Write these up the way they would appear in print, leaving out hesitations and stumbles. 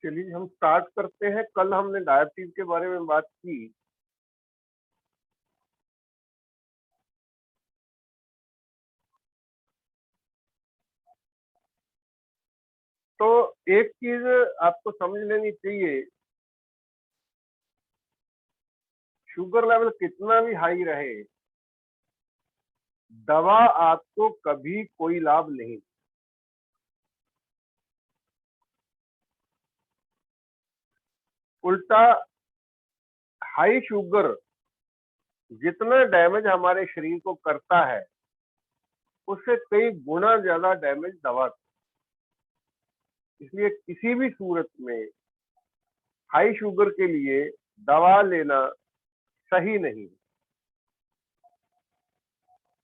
चलिए हम स्टार्ट करते हैं। कल हमने डायबिटीज के बारे में बात की। तो एक चीज आपको समझ लेनी चाहिए, शुगर लेवल कितना भी हाई रहे, दवा आपको कभी कोई लाभ नहीं। उल्टा हाई शुगर जितना डैमेज हमारे शरीर को करता है, उससे कई गुना ज्यादा डैमेज दवा। इसलिए किसी भी सूरत में हाई शुगर के लिए दवा लेना सही नहीं।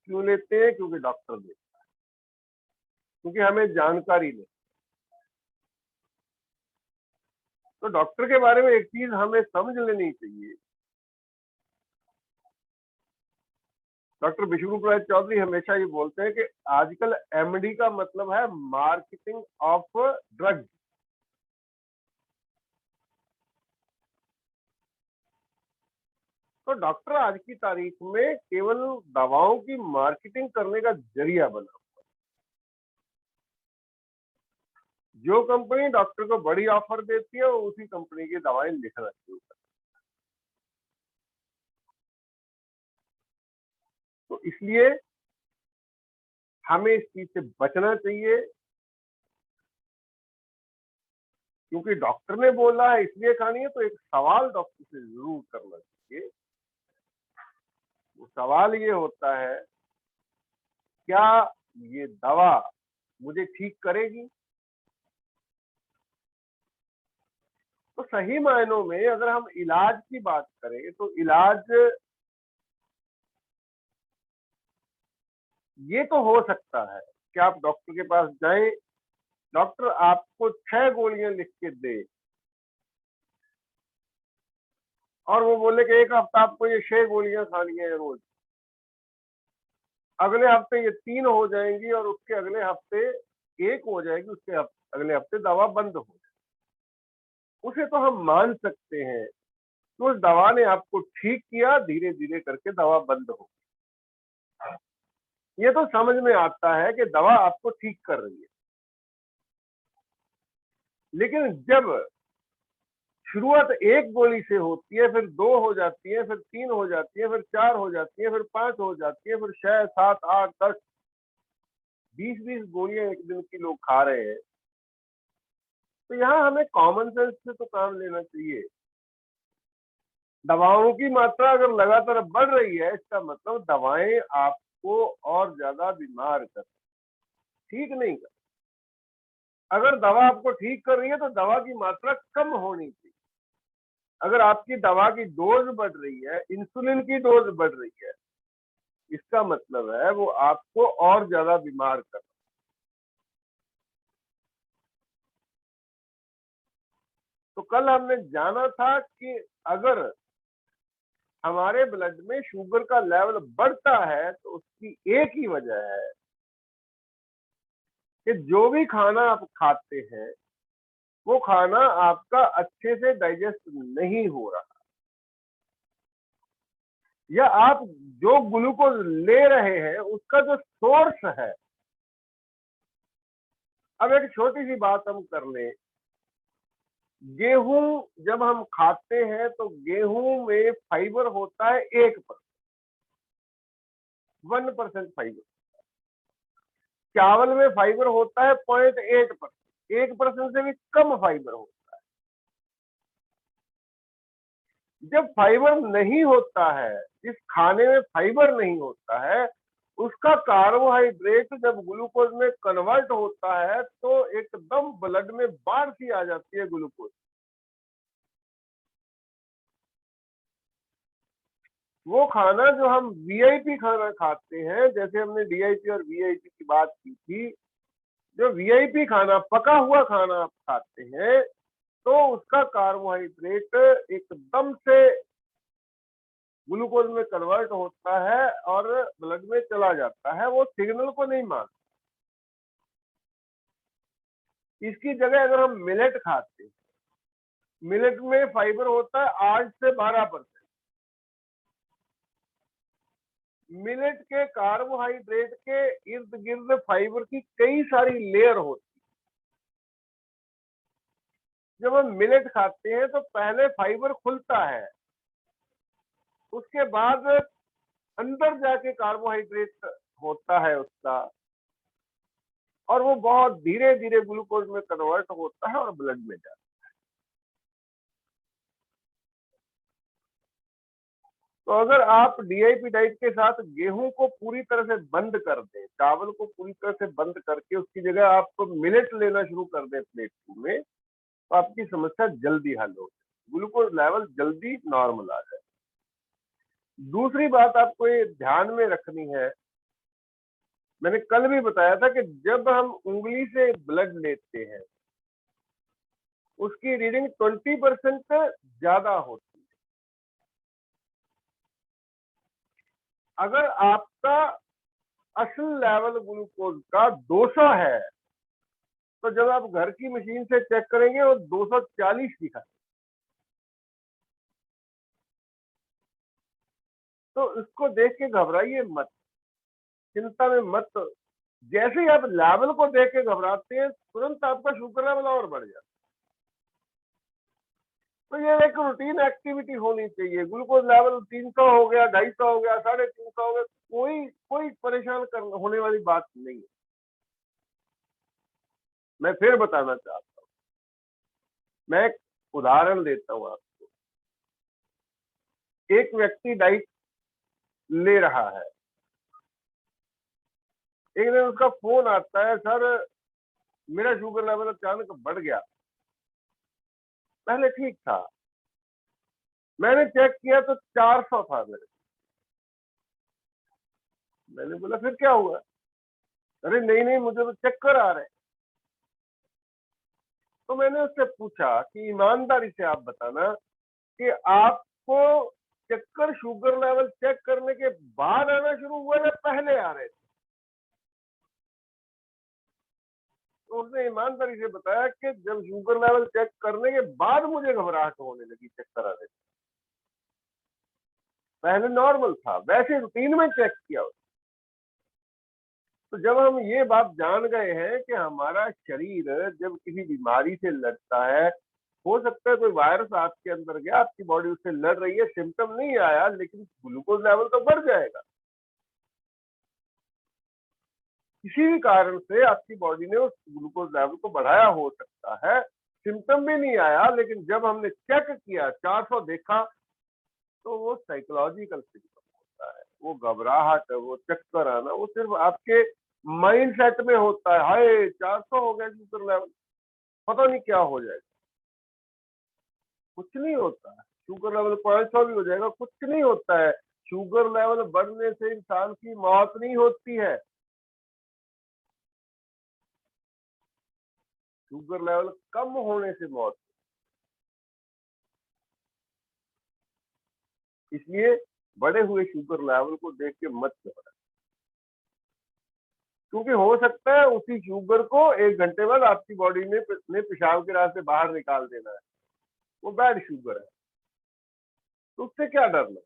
क्यों लेते हैं? क्योंकि डॉक्टर देता है, क्योंकि हमें जानकारी नहीं। तो डॉक्टर के बारे में एक चीज हमें समझ लेनी चाहिए। डॉक्टर विष्णु प्रसाद चौधरी हमेशा ये बोलते हैं कि आजकल एमडी का मतलब है मार्केटिंग ऑफ ड्रग। तो डॉक्टर आज की तारीख में केवल दवाओं की मार्केटिंग करने का जरिया बना। जो कंपनी डॉक्टर को बड़ी ऑफर देती है, वो उसी कंपनी की दवाएं लिखना शुरू करती है। तो इसलिए हमें इस चीज से बचना चाहिए, क्योंकि डॉक्टर ने बोला है इसलिए खानी है। तो एक सवाल डॉक्टर से जरूर करना चाहिए। वो सवाल ये होता है, क्या ये दवा मुझे ठीक करेगी? तो सही मायनों में अगर हम इलाज की बात करें, तो इलाज ये तो हो सकता है कि आप डॉक्टर के पास जाएं, डॉक्टर आपको 6 गोलियां लिख के दे और वो बोले कि एक हफ्ता आपको ये 6 गोलियां खानी है रोज। अगले हफ्ते ये 3 हो जाएंगी और उसके अगले हफ्ते 1 हो जाएगी, उसके अगले हफ्ते दवा बंद हो जाएगी। उसे तो हम मान सकते हैं कि उस दवा ने आपको ठीक किया, धीरे धीरे करके दवा बंद हो। ये तो समझ में आता है कि दवा आपको ठीक कर रही है। लेकिन जब शुरुआत 1 गोली से होती है, फिर 2 हो जाती है, फिर 3 हो जाती है, फिर 4 हो जाती है, फिर 5 हो जाती है, फिर 6, 7, 8, 10, 20-20 गोलियां एक दिन की लोग खा रहे हैं, तो यहाँ हमें कॉमन सेंस से तो काम लेना चाहिए। दवाओं की मात्रा अगर लगातार बढ़ रही है, इसका मतलब दवाएं आपको और ज्यादा बीमार कर, ठीक नहीं कर। अगर दवा आपको ठीक कर रही है, तो दवा की मात्रा कम होनी चाहिए। अगर आपकी दवा की डोज बढ़ रही है, इंसुलिन की डोज बढ़ रही है, इसका मतलब है वो आपको और ज्यादा बीमार कर। तो कल हमने जाना था कि अगर हमारे ब्लड में शुगर का लेवल बढ़ता है, तो उसकी एक ही वजह है कि जो भी खाना आप खाते हैं, वो खाना आपका अच्छे से डाइजेस्ट नहीं हो रहा, या आप जो ग्लूकोज ले रहे हैं उसका जो सोर्स है। अब एक छोटी सी बात हम कर लें, गेहूं जब हम खाते हैं तो गेहूं में फाइबर होता है 1% फाइबर। चावल में फाइबर होता है 0.8%, 1% से भी कम फाइबर होता है। जब फाइबर नहीं होता है, जिस खाने में फाइबर नहीं होता है, उसका कार्बोहाइड्रेट जब ग्लूकोज में कन्वर्ट होता है, तो एकदम ब्लड में बाढ़ सी आ जाती है ग्लूकोज। वो खाना जो हम वीआईपी खाना खाते हैं, जैसे हमने डीआईपी और वीआईपी की बात की थी, जो वीआईपी खाना, पका हुआ खाना आप खाते हैं, तो उसका कार्बोहाइड्रेट एकदम से ग्लूकोज में कन्वर्ट होता है और ब्लड में चला जाता है, वो सिग्नल को नहीं मानता। इसकी जगह अगर हम मिलेट खाते हैं, मिलेट में फाइबर होता है 8 से 12%। मिलेट के कार्बोहाइड्रेट के इर्द गिर्द फाइबर की कई सारी लेयर होती है। जब हम मिलेट खाते हैं तो पहले फाइबर खुलता है, उसके बाद अंदर जाके कार्बोहाइड्रेट होता है उसका, और वो बहुत धीरे धीरे ग्लूकोज में कन्वर्ट होता है और ब्लड में जाता है। तो अगर आप डीआईपी डाइट के साथ गेहूं को पूरी तरह से बंद कर दें, चावल को पूरी तरह से बंद करके उसकी जगह आप मिलेट लेना शुरू कर दें प्लेट में, तो आपकी समस्या जल्दी हल हो, ग्लूकोज लेवल जल्दी नॉर्मल आ जाए। दूसरी बात आपको ये ध्यान में रखनी है, मैंने कल भी बताया था कि जब हम उंगली से ब्लड लेते हैं उसकी रीडिंग 20% ज्यादा होती है। अगर आपका असल लेवल ग्लूकोज का 200 है तो जब आप घर की मशीन से चेक करेंगे वो 240 दिखा, तो इसको देख के घबराइए मत, चिंता में मत। जैसे ही आप लेवल को देख के घबराते हैं तुरंत आपका शुगर लेवल और बढ़ जाता है। तो ये एक रूटीन एक्टिविटी होनी चाहिए। ग्लूकोज लेवल 300 हो गया, 250 हो गया, 350 हो गया, कोई कोई परेशान होने वाली बात नहीं है। मैं फिर बताना चाहता हूँ, मैं एक उदाहरण देता हूँ आपको। एक व्यक्ति डाइट ले रहा है, एक दिन उसका फोन आता है, सर मेरा शुगर लेवल अचानक बढ़ गया। पहले ठीक था, मैंने चेक किया तो 400 था मेरे। मैंने बोला फिर क्या हुआ? अरे नहीं नहीं, मुझे तो चक्कर आ रहे हैं। तो मैंने उससे पूछा कि ईमानदारी से आप बताना कि आपको चक्कर शुगर लेवल चेक करने के बाद आना शुरू हुआ या पहले आ रहे थे? तो उसने ईमानदारी से बताया कि जब शुगर लेवल चेक करने के बाद मुझे घबराहट होने लगी, चक्कर आने लगे, पहले नॉर्मल था, वैसे रूटीन में चेक किया। तो जब हम ये बात जान गए हैं कि हमारा शरीर जब किसी बीमारी से लड़ता है, हो सकता है कोई वायरस आपके अंदर गया, आपकी बॉडी उससे लड़ रही है, सिम्टम नहीं आया लेकिन ग्लूकोज लेवल तो बढ़ जाएगा। किसी भी कारण से आपकी बॉडी ने उस ग्लूकोज लेवल को बढ़ाया हो सकता है, सिम्टम भी नहीं आया, लेकिन जब हमने चेक किया 400 देखा, तो वो साइकोलॉजिकल सिम्टम होता है, वो घबराहट, वो चक्कर आना, वो सिर्फ आपके माइंड सेट में होता है। हाय 400 हो गया शुगर लेवल, पता नहीं क्या हो जाएगा। कुछ नहीं होता है, शुगर लेवल 500 भी हो जाएगा, कुछ नहीं होता है। शुगर लेवल बढ़ने से इंसान की मौत नहीं होती है, शुगर लेवल कम होने से मौत। इसलिए बढ़े हुए शुगर लेवल को देख के मत घबराएं, क्योंकि हो सकता है उसी शुगर को 1 घंटे बाद आपकी बॉडी में पेशाब के रास्ते बाहर निकाल देना है, वो बैड शुगर है। तो उससे क्या डरना,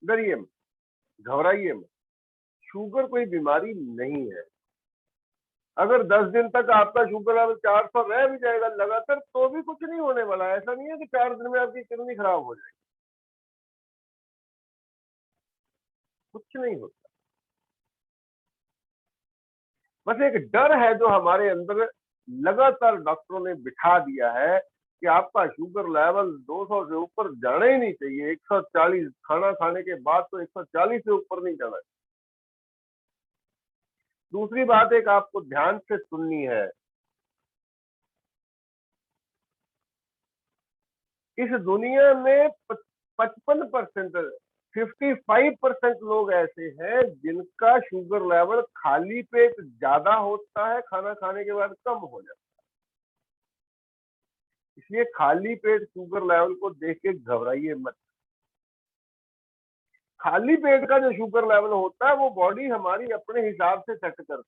डरिए मत, घबराइए मत। शुगर कोई बीमारी नहीं है। अगर 10 दिन तक आपका शुगर लेवल 400 रह भी जाएगा लगातार तो भी कुछ नहीं होने वाला। ऐसा नहीं है कि 4 दिन में आपकी किडनी खराब हो जाएगी, कुछ नहीं होता। बस एक डर है जो हमारे अंदर लगातार डॉक्टरों ने बिठा दिया है कि आपका शुगर लेवल 200 से ऊपर जाना ही नहीं चाहिए, 140, खाना खाने के बाद तो 140 से ऊपर नहीं जाना चाहिए। दूसरी बात एक आपको ध्यान से सुननी है, इस दुनिया में 55%, 55% लोग ऐसे हैं जिनका शुगर लेवल खाली पेट ज्यादा होता है, खाना खाने के बाद कम हो जाता है। इसलिए खाली पेट शुगर लेवल को देख के घबराइए मत। खाली पेट का जो शुगर लेवल होता है वो बॉडी हमारी अपने हिसाब से सेट करती है।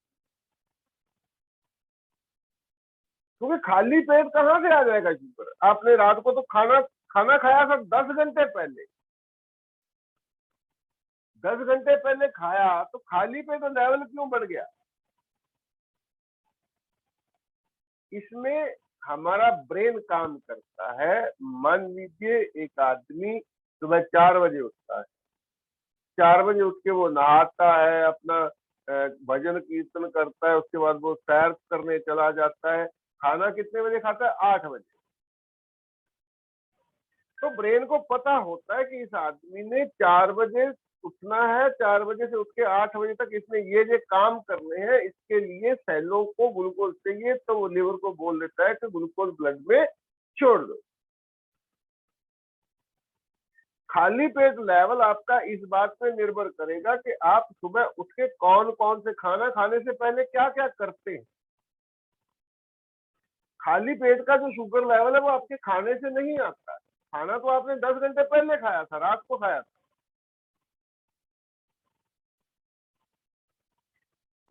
क्योंकि खाली पेट कहाँ से आ जाएगा शुगर? आपने रात को तो खाना खाना खाया था 10 घंटे पहले, 10 घंटे पहले खाया, तो खाली पेट तो लेवल क्यों बढ़ गया? इसमें हमारा ब्रेन काम करता है। मान लीजिए एक आदमी सुबह 4 बजे उठता है, 4 बजे उठ के वो नहाता है, अपना भजन कीर्तन करता है, उसके बाद वो सैर करने चला जाता है। खाना कितने बजे खाता है? 8 बजे। तो ब्रेन को पता होता है कि इस आदमी ने 4 बजे उठना है, 4 बजे से उठ के 8 बजे तक इसने ये काम करने हैं, इसके लिए सेलों को ग्लूकोज चाहिए, तो वो लिवर को बोल देता है कि ग्लूकोज ब्लड में छोड़ दो। खाली पेट लेवल आपका इस बात पे निर्भर करेगा कि आप सुबह उठ के कौन कौन से खाना खाने से पहले क्या क्या करते हैं। खाली पेट का जो शुगर लेवल है वो आपके खाने से नहीं आता है। खाना तो आपने 10 घंटे पहले खाया था, रात को खाया था।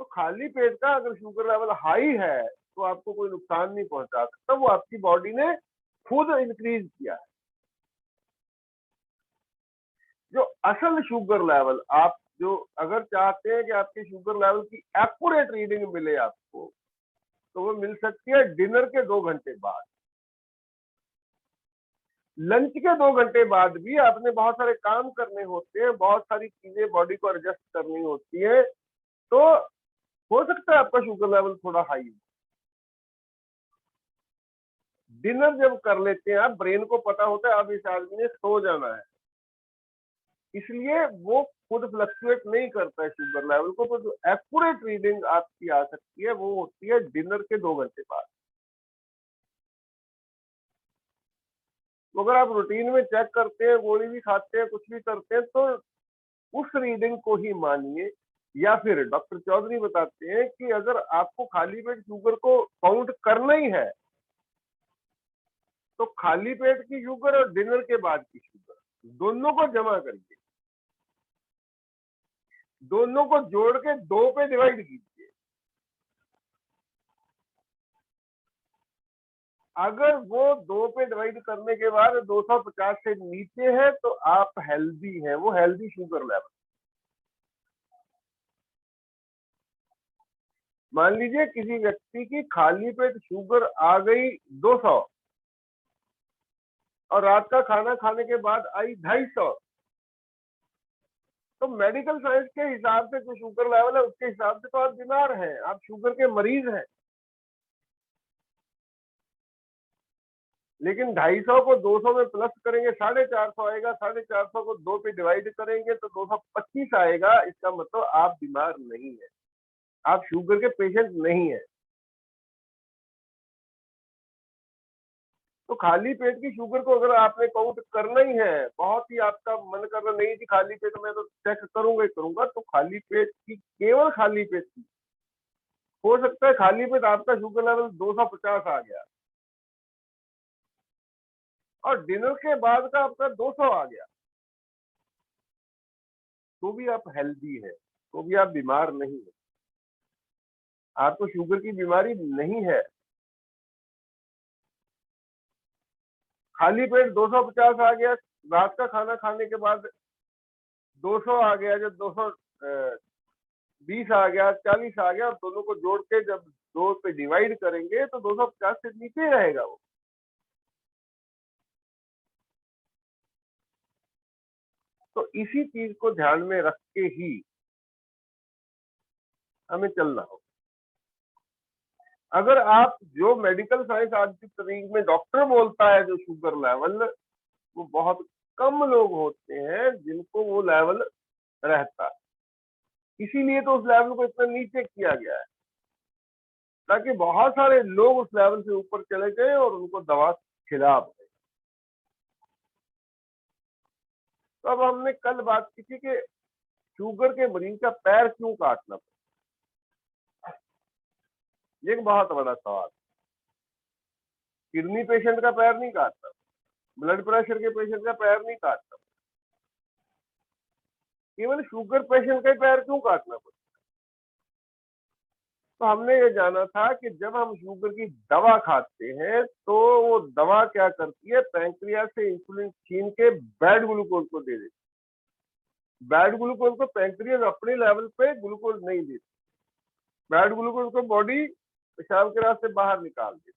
तो खाली पेट का अगर शुगर लेवल हाई है तो आपको कोई नुकसान नहीं पहुंचा सकता, वो आपकी बॉडी ने खुद इंक्रीज किया है। जो असल शुगर लेवल, आप जो अगर चाहते हैं कि आपके शुगर लेवल की एक्यूरेट रीडिंग मिले आपको, तो वो मिल सकती है डिनर के 2 घंटे बाद। लंच के 2 घंटे बाद भी आपने बहुत सारे काम करने होते हैं, बहुत सारी चीजें बॉडी को एडजस्ट करनी होती है, तो हो सकता है आपका शुगर लेवल थोड़ा हाई हो। डिनर जब कर लेते हैं आप, ब्रेन को पता होता है अब इस आदमी ने सो जाना है, इसलिए वो खुद फ्लक्चुएट नहीं करता है शुगर लेवल को। तो जो एक्यूरेट रीडिंग आपकी आ सकती है वो होती है डिनर के 2 घंटे बाद। तो अगर आप रूटीन में चेक करते हैं, गोली भी खाते हैं, कुछ भी करते हैं, तो उस रीडिंग को ही मानिए। या फिर डॉक्टर चौधरी बताते हैं कि अगर आपको खाली पेट शुगर को काउंट करना ही है, तो खाली पेट की शुगर और डिनर के बाद की शुगर दोनों को जमा करिए, दोनों को जोड़ के 2 पे डिवाइड कीजिए। अगर वो 2 पे डिवाइड करने के बाद 250 से नीचे है तो आप हेल्दी हैं, वो हेल्दी शुगर लेवल। मान लीजिए किसी व्यक्ति की खाली पेट शुगर आ गई 200 और रात का खाना खाने के बाद आई 250, तो मेडिकल साइंस के हिसाब से जो शुगर लेवल है उसके हिसाब से तो आप बीमार हैं, आप शुगर के मरीज हैं। लेकिन 250 को 200 में प्लस करेंगे 450 आएगा, 450 को 2 पे डिवाइड करेंगे तो 225 आएगा। इसका मतलब आप बीमार नहीं है, आप शुगर के पेशेंट नहीं है। तो खाली पेट की शुगर को अगर आपने काउंट करना ही है, बहुत ही आपका मन कर रहा नहीं कि खाली पेट में तो चेक करूंगा ही करूंगा, तो खाली पेट की, केवल खाली पेट की, हो सकता है खाली पेट आपका शुगर लेवल 250 आ गया और डिनर के बाद का आपका 200 आ गया, तो भी आप हेल्दी है, तो भी आप बीमार नहीं है, आपको शुगर की बीमारी नहीं है। खाली पेट 250 आ गया, रात का खाना खाने के बाद 200 आ गया, जब 220 आ गया, 40 आ गया, और दोनों को जोड़ के जब 2 पे डिवाइड करेंगे तो 250 से नीचे रहेगा वो। तो इसी चीज को ध्यान में रख के ही हमें चलना हो। अगर आप जो मेडिकल साइंस आज की तारीख में डॉक्टर बोलता है जो शुगर लेवल, वो बहुत कम लोग होते हैं जिनको वो लेवल रहता है, इसीलिए तो उस लेवल को इतना नीचे किया गया है ताकि बहुत सारे लोग उस लेवल से ऊपर चले गए और उनको दवा खिलाफ। तो अब हमने कल बात की थी कि शुगर के मरीज का पैर क्यों काटना पड़ता, ये एक बहुत बड़ा सवाल। किडनी पेशेंट का पैर नहीं काटता, ब्लड प्रेशर के पेशेंट का पैर नहीं काटता, केवल शुगर पेशेंट का पैर क्यों काटना पड़ता? तो हमने ये जाना था कि जब हम शुगर की दवा खाते हैं तो वो दवा क्या करती है, पैंक्रियाज से इंसुलिन छीन के बैड ग्लूकोज को दे देती है। बैड ग्लूकोज को पैंक्रियाज अपने लेवल पे ग्लूकोज नहीं देती, बैड ग्लूकोज को बॉडी पेशाब के रास्ते बाहर निकाल देती,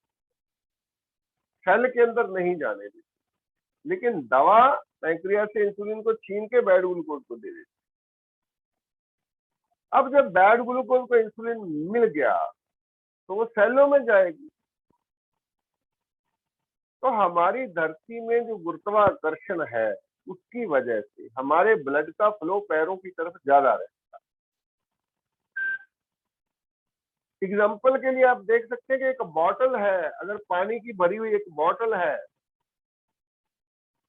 सेल के अंदर नहीं जाने देती। लेकिन दवा पैंक्रियाज से इंसुलिन को छीन के बैड ग्लूकोज को दे देती। अब जब बैड ग्लूकोज को इंसुलिन मिल गया तो वो सेलों में जाएगी। तो हमारी धरती में जो गुरुत्वाकर्षण है उसकी वजह से हमारे ब्लड का फ्लो पैरों की तरफ ज्यादा रहता है। एग्जाम्पल के लिए आप देख सकते हैं कि एक बॉटल है, अगर पानी की भरी हुई एक बॉटल है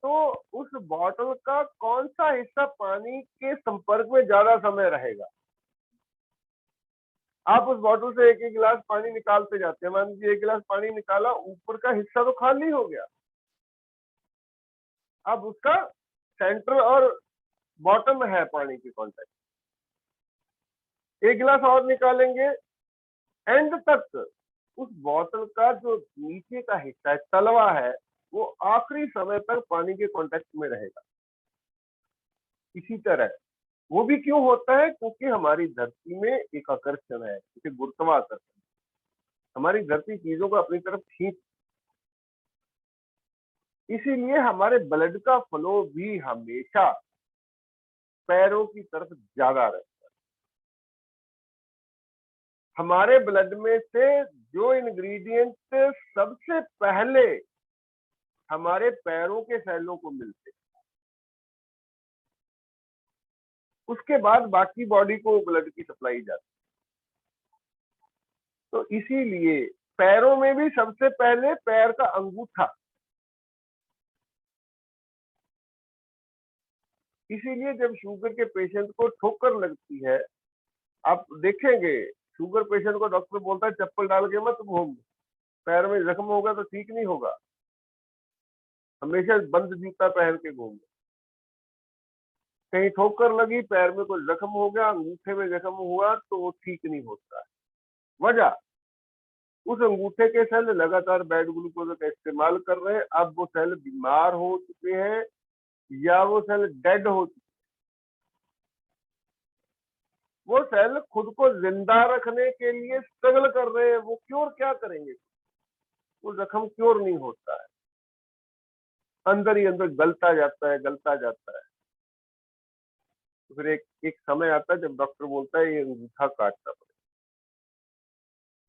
तो उस बॉटल का कौन सा हिस्सा पानी के संपर्क में ज्यादा समय रहेगा। आप उस बॉटल से एक एक गिलास पानी निकालते जाते हैं, मान लीजिए एक गिलास पानी निकाला, ऊपर का हिस्सा तो खाली हो गया, अब उसका सेंटर और बॉटम है पानी के कांटेक्ट। एक गिलास और निकालेंगे, एंड तक उस बोतल का जो नीचे का हिस्सा है, तलवा है, वो आखिरी समय तक पानी के कांटेक्ट में रहेगा। इसी तरह वो भी क्यों होता है, क्योंकि हमारी धरती में एक आकर्षण है, इसे गुरुत्वाकर्षण। हमारी धरती चीजों को अपनी तरफ खींच, इसीलिए हमारे ब्लड का फ्लो भी हमेशा पैरों की तरफ ज्यादा रहता है। हमारे ब्लड में से जो इंग्रेडिएंट सबसे पहले हमारे पैरों के सेलों को मिलते, उसके बाद बाकी बॉडी को ब्लड की सप्लाई जाती। तो इसीलिए पैरों में भी सबसे पहले पैर का अंगूठा, इसीलिए जब शुगर के पेशेंट को ठोकर लगती है, आप देखेंगे शुगर पेशेंट को डॉक्टर बोलता है चप्पल डाल के मत घूम, पैर में जख्म होगा तो ठीक नहीं होगा, हमेशा बंद जूता पहन के घूम। कहीं ठोकर लगी, पैर में कोई जख्म हो गया, अंगूठे में जख्म हुआ तो वो ठीक नहीं होता है। वजह, उस अंगूठे के सेल लगातार बैड ग्लूकोज का इस्तेमाल कर रहे हैं, अब वो सेल बीमार हो चुके हैं या वो सेल डेड हो चुके हैं। वो सेल खुद को जिंदा रखने के लिए स्ट्रगल कर रहे हैं, वो क्योर क्या करेंगे, वो जख्म क्योर नहीं होता है, अंदर ही अंदर गलता जाता है, गलता जाता है। तो फिर एक एक समय आता है जब डॉक्टर बोलता है ये अंगूठा काटना पड़ेगा,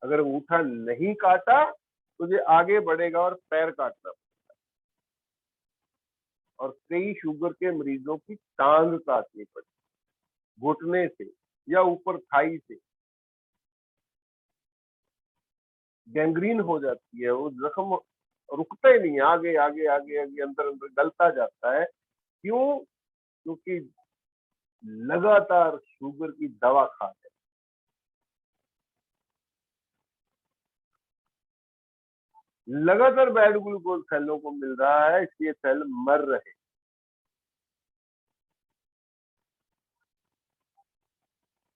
अगर अंगूठा नहीं काटा तो ये आगे बढ़ेगा और पैर काटना पड़ेगा। और कई शुगर के मरीजों की टांग काटनी पड़ी, घुटने से या ऊपर थाई से गैंग्रीन हो जाती है, वो जख्म रुकता ही नहीं, आगे आगे आगे आगे अंदर अंदर गलता जाता है। क्यों? क्योंकि लगातार शुगर की दवा खाते हैं। लगातार बैड ग्लूकोज सेलों को मिल रहा है, इसलिए सेल मर रहे।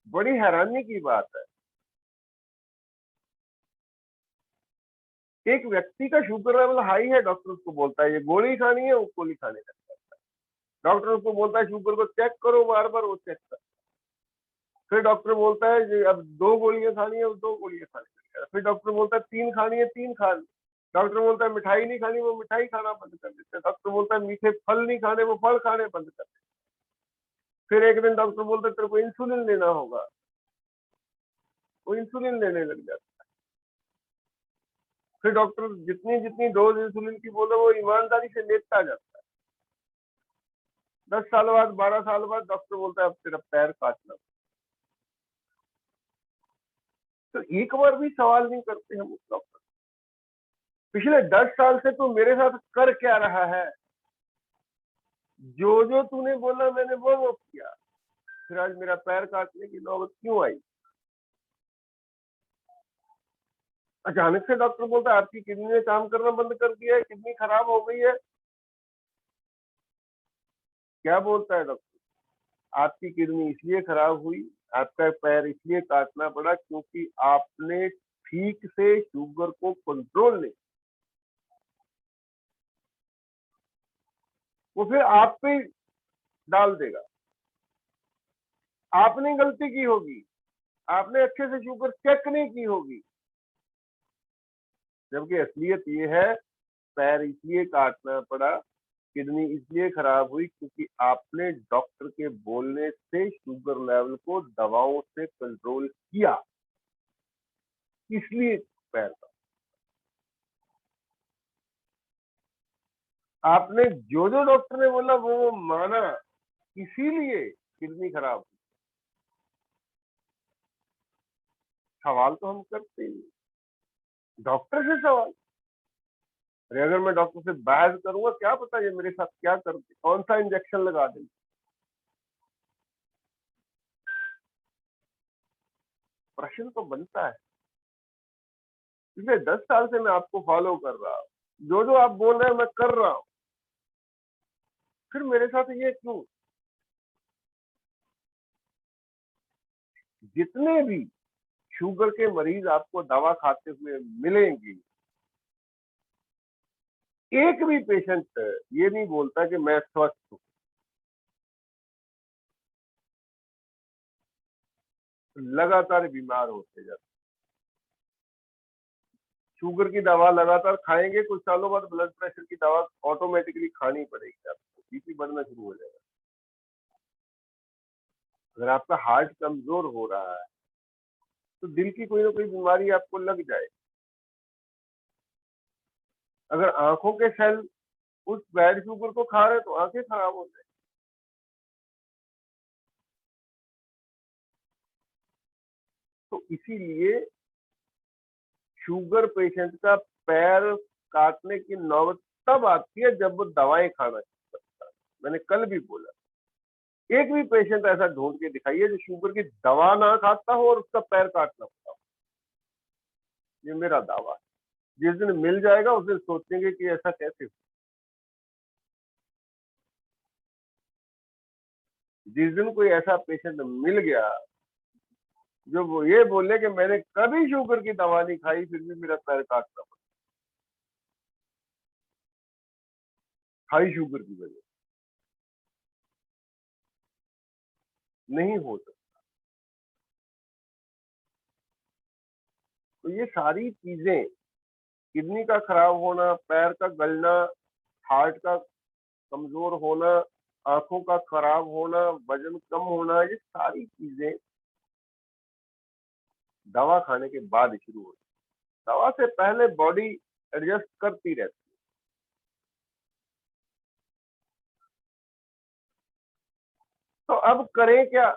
बड़ी हैरानी की बात है, एक व्यक्ति का शुगर लेवल हाई है, डॉक्टर उसको बोलता है ये गोली खानी है, वो गोली खाने लगता है। डॉक्टर उसको बोलता है शुगर को चेक करो, बार बार वो चेक कर। फिर डॉक्टर बोलता है कि अब 2 गोलियां खानी है, वो 2 गोलियां खाने लगता है। फिर डॉक्टर बोलता है 3 खानी है, 3 खा ली। डॉक्टर बोलता है मिठाई नहीं खानी, वो मिठाई खाना बंद कर देते हैं। डॉक्टर बोलता है मीठे फल नहीं खाने, वो फल खाने बंद कर देते हैं। फिर एक दिन डॉक्टर बोलता है तेरे को इंसुलिन लेना होगा, वो इंसुलिन लेने लग जाता है। फिर डॉक्टर जितनी जितनी डोज इंसुलिन की बोले वो ईमानदारी से लेता जाता है। 10 साल बाद, 12 साल बाद डॉक्टर बोलता है अब तेरा पैर काटना। तो एक बार भी सवाल नहीं करते हम उस डॉक्टर, पिछले 10 साल से तू मेरे साथ कर क्या रहा है, जो जो तूने बोला मैंने वो किया, फिर आज मेरा पैर काटने की नौबत क्यों आई। अचानक से डॉक्टर बोलता है आपकी किडनी ने काम करना बंद कर दिया है, किडनी खराब हो गई है। क्या बोलता है डॉक्टर? आपकी किडनी इसलिए खराब हुई आपका पैर इसलिए काटना पड़ा क्योंकि आपने ठीक से शुगर को कंट्रोल नहीं, वो फिर आप पे डाल देगा। आपने गलती की होगी, आपने अच्छे से शुगर चेक नहीं की होगी, जबकि असलियत ये है पैर इसलिए काटना पड़ा, किडनी इसलिए खराब हुई क्योंकि आपने डॉक्टर के बोलने से शुगर लेवल को दवाओं से कंट्रोल किया, इसलिए पैर का आपने जो जो डॉक्टर ने बोला वो माना, इसीलिए किडनी खराब हुई। सवाल तो हम करते ही डॉक्टर से सवाल। अरे अगर मैं डॉक्टर से बहस करूंगा, क्या पता ये मेरे साथ क्या कर दे, कौन सा इंजेक्शन लगा दे। प्रश्न तो बनता है। पिछले 10 साल से मैं आपको फॉलो कर रहा हूँ, जो जो आप बोल रहे हैं मैं कर रहा हूँ, फिर मेरे साथ ये क्यों? जितने भी शुगर के मरीज आपको दवा खाते हुए मिलेंगे, एक भी पेशेंट ये नहीं बोलता कि मैं स्वस्थ हूं। लगातार बीमार होते जाते। शुगर की दवा लगातार खाएंगे, कुछ सालों बाद ब्लड प्रेशर की दवा ऑटोमेटिकली खानी पड़ेगी, आपको बीपी बढ़ना शुरू हो जाएगा। अगर आपका हार्ट कमजोर हो रहा है तो दिल की कोई ना कोई बीमारी आपको लग जाए। अगर आंखों के सेल उस बैड शुगर को खा रहे तो आंखें खराब हो जाए। तो इसीलिए शुगर पेशेंट का पैर काटने की नौबत तब आती है जब वो दवाएं खाना शुरू करता है। मैंने कल भी बोला, एक भी पेशेंट ऐसा ढूंढ के दिखाइए जो शुगर की दवा ना खाता हो और उसका पैर काटना पड़ा हो। ये मेरा दावा है। जिस दिन मिल जाएगा उस दिन सोचेंगे कि ऐसा कैसे हो। जिस दिन कोई ऐसा पेशेंट मिल गया जो वो ये बोले कि मैंने कभी शुगर की दवा नहीं खाई फिर भी मेरा पैर काटना पड़ा, हाई शुगर की वजह, नहीं हो सकता। तो ये सारी चीजें, किडनी का खराब होना, पैर का गलना, हार्ट का कमजोर होना, आंखों का खराब होना, वजन कम होना, ये सारी चीजें दवा खाने के बाद शुरू होती। दवा से पहले बॉडी एडजस्ट करती रहती। तो अब करें क्या?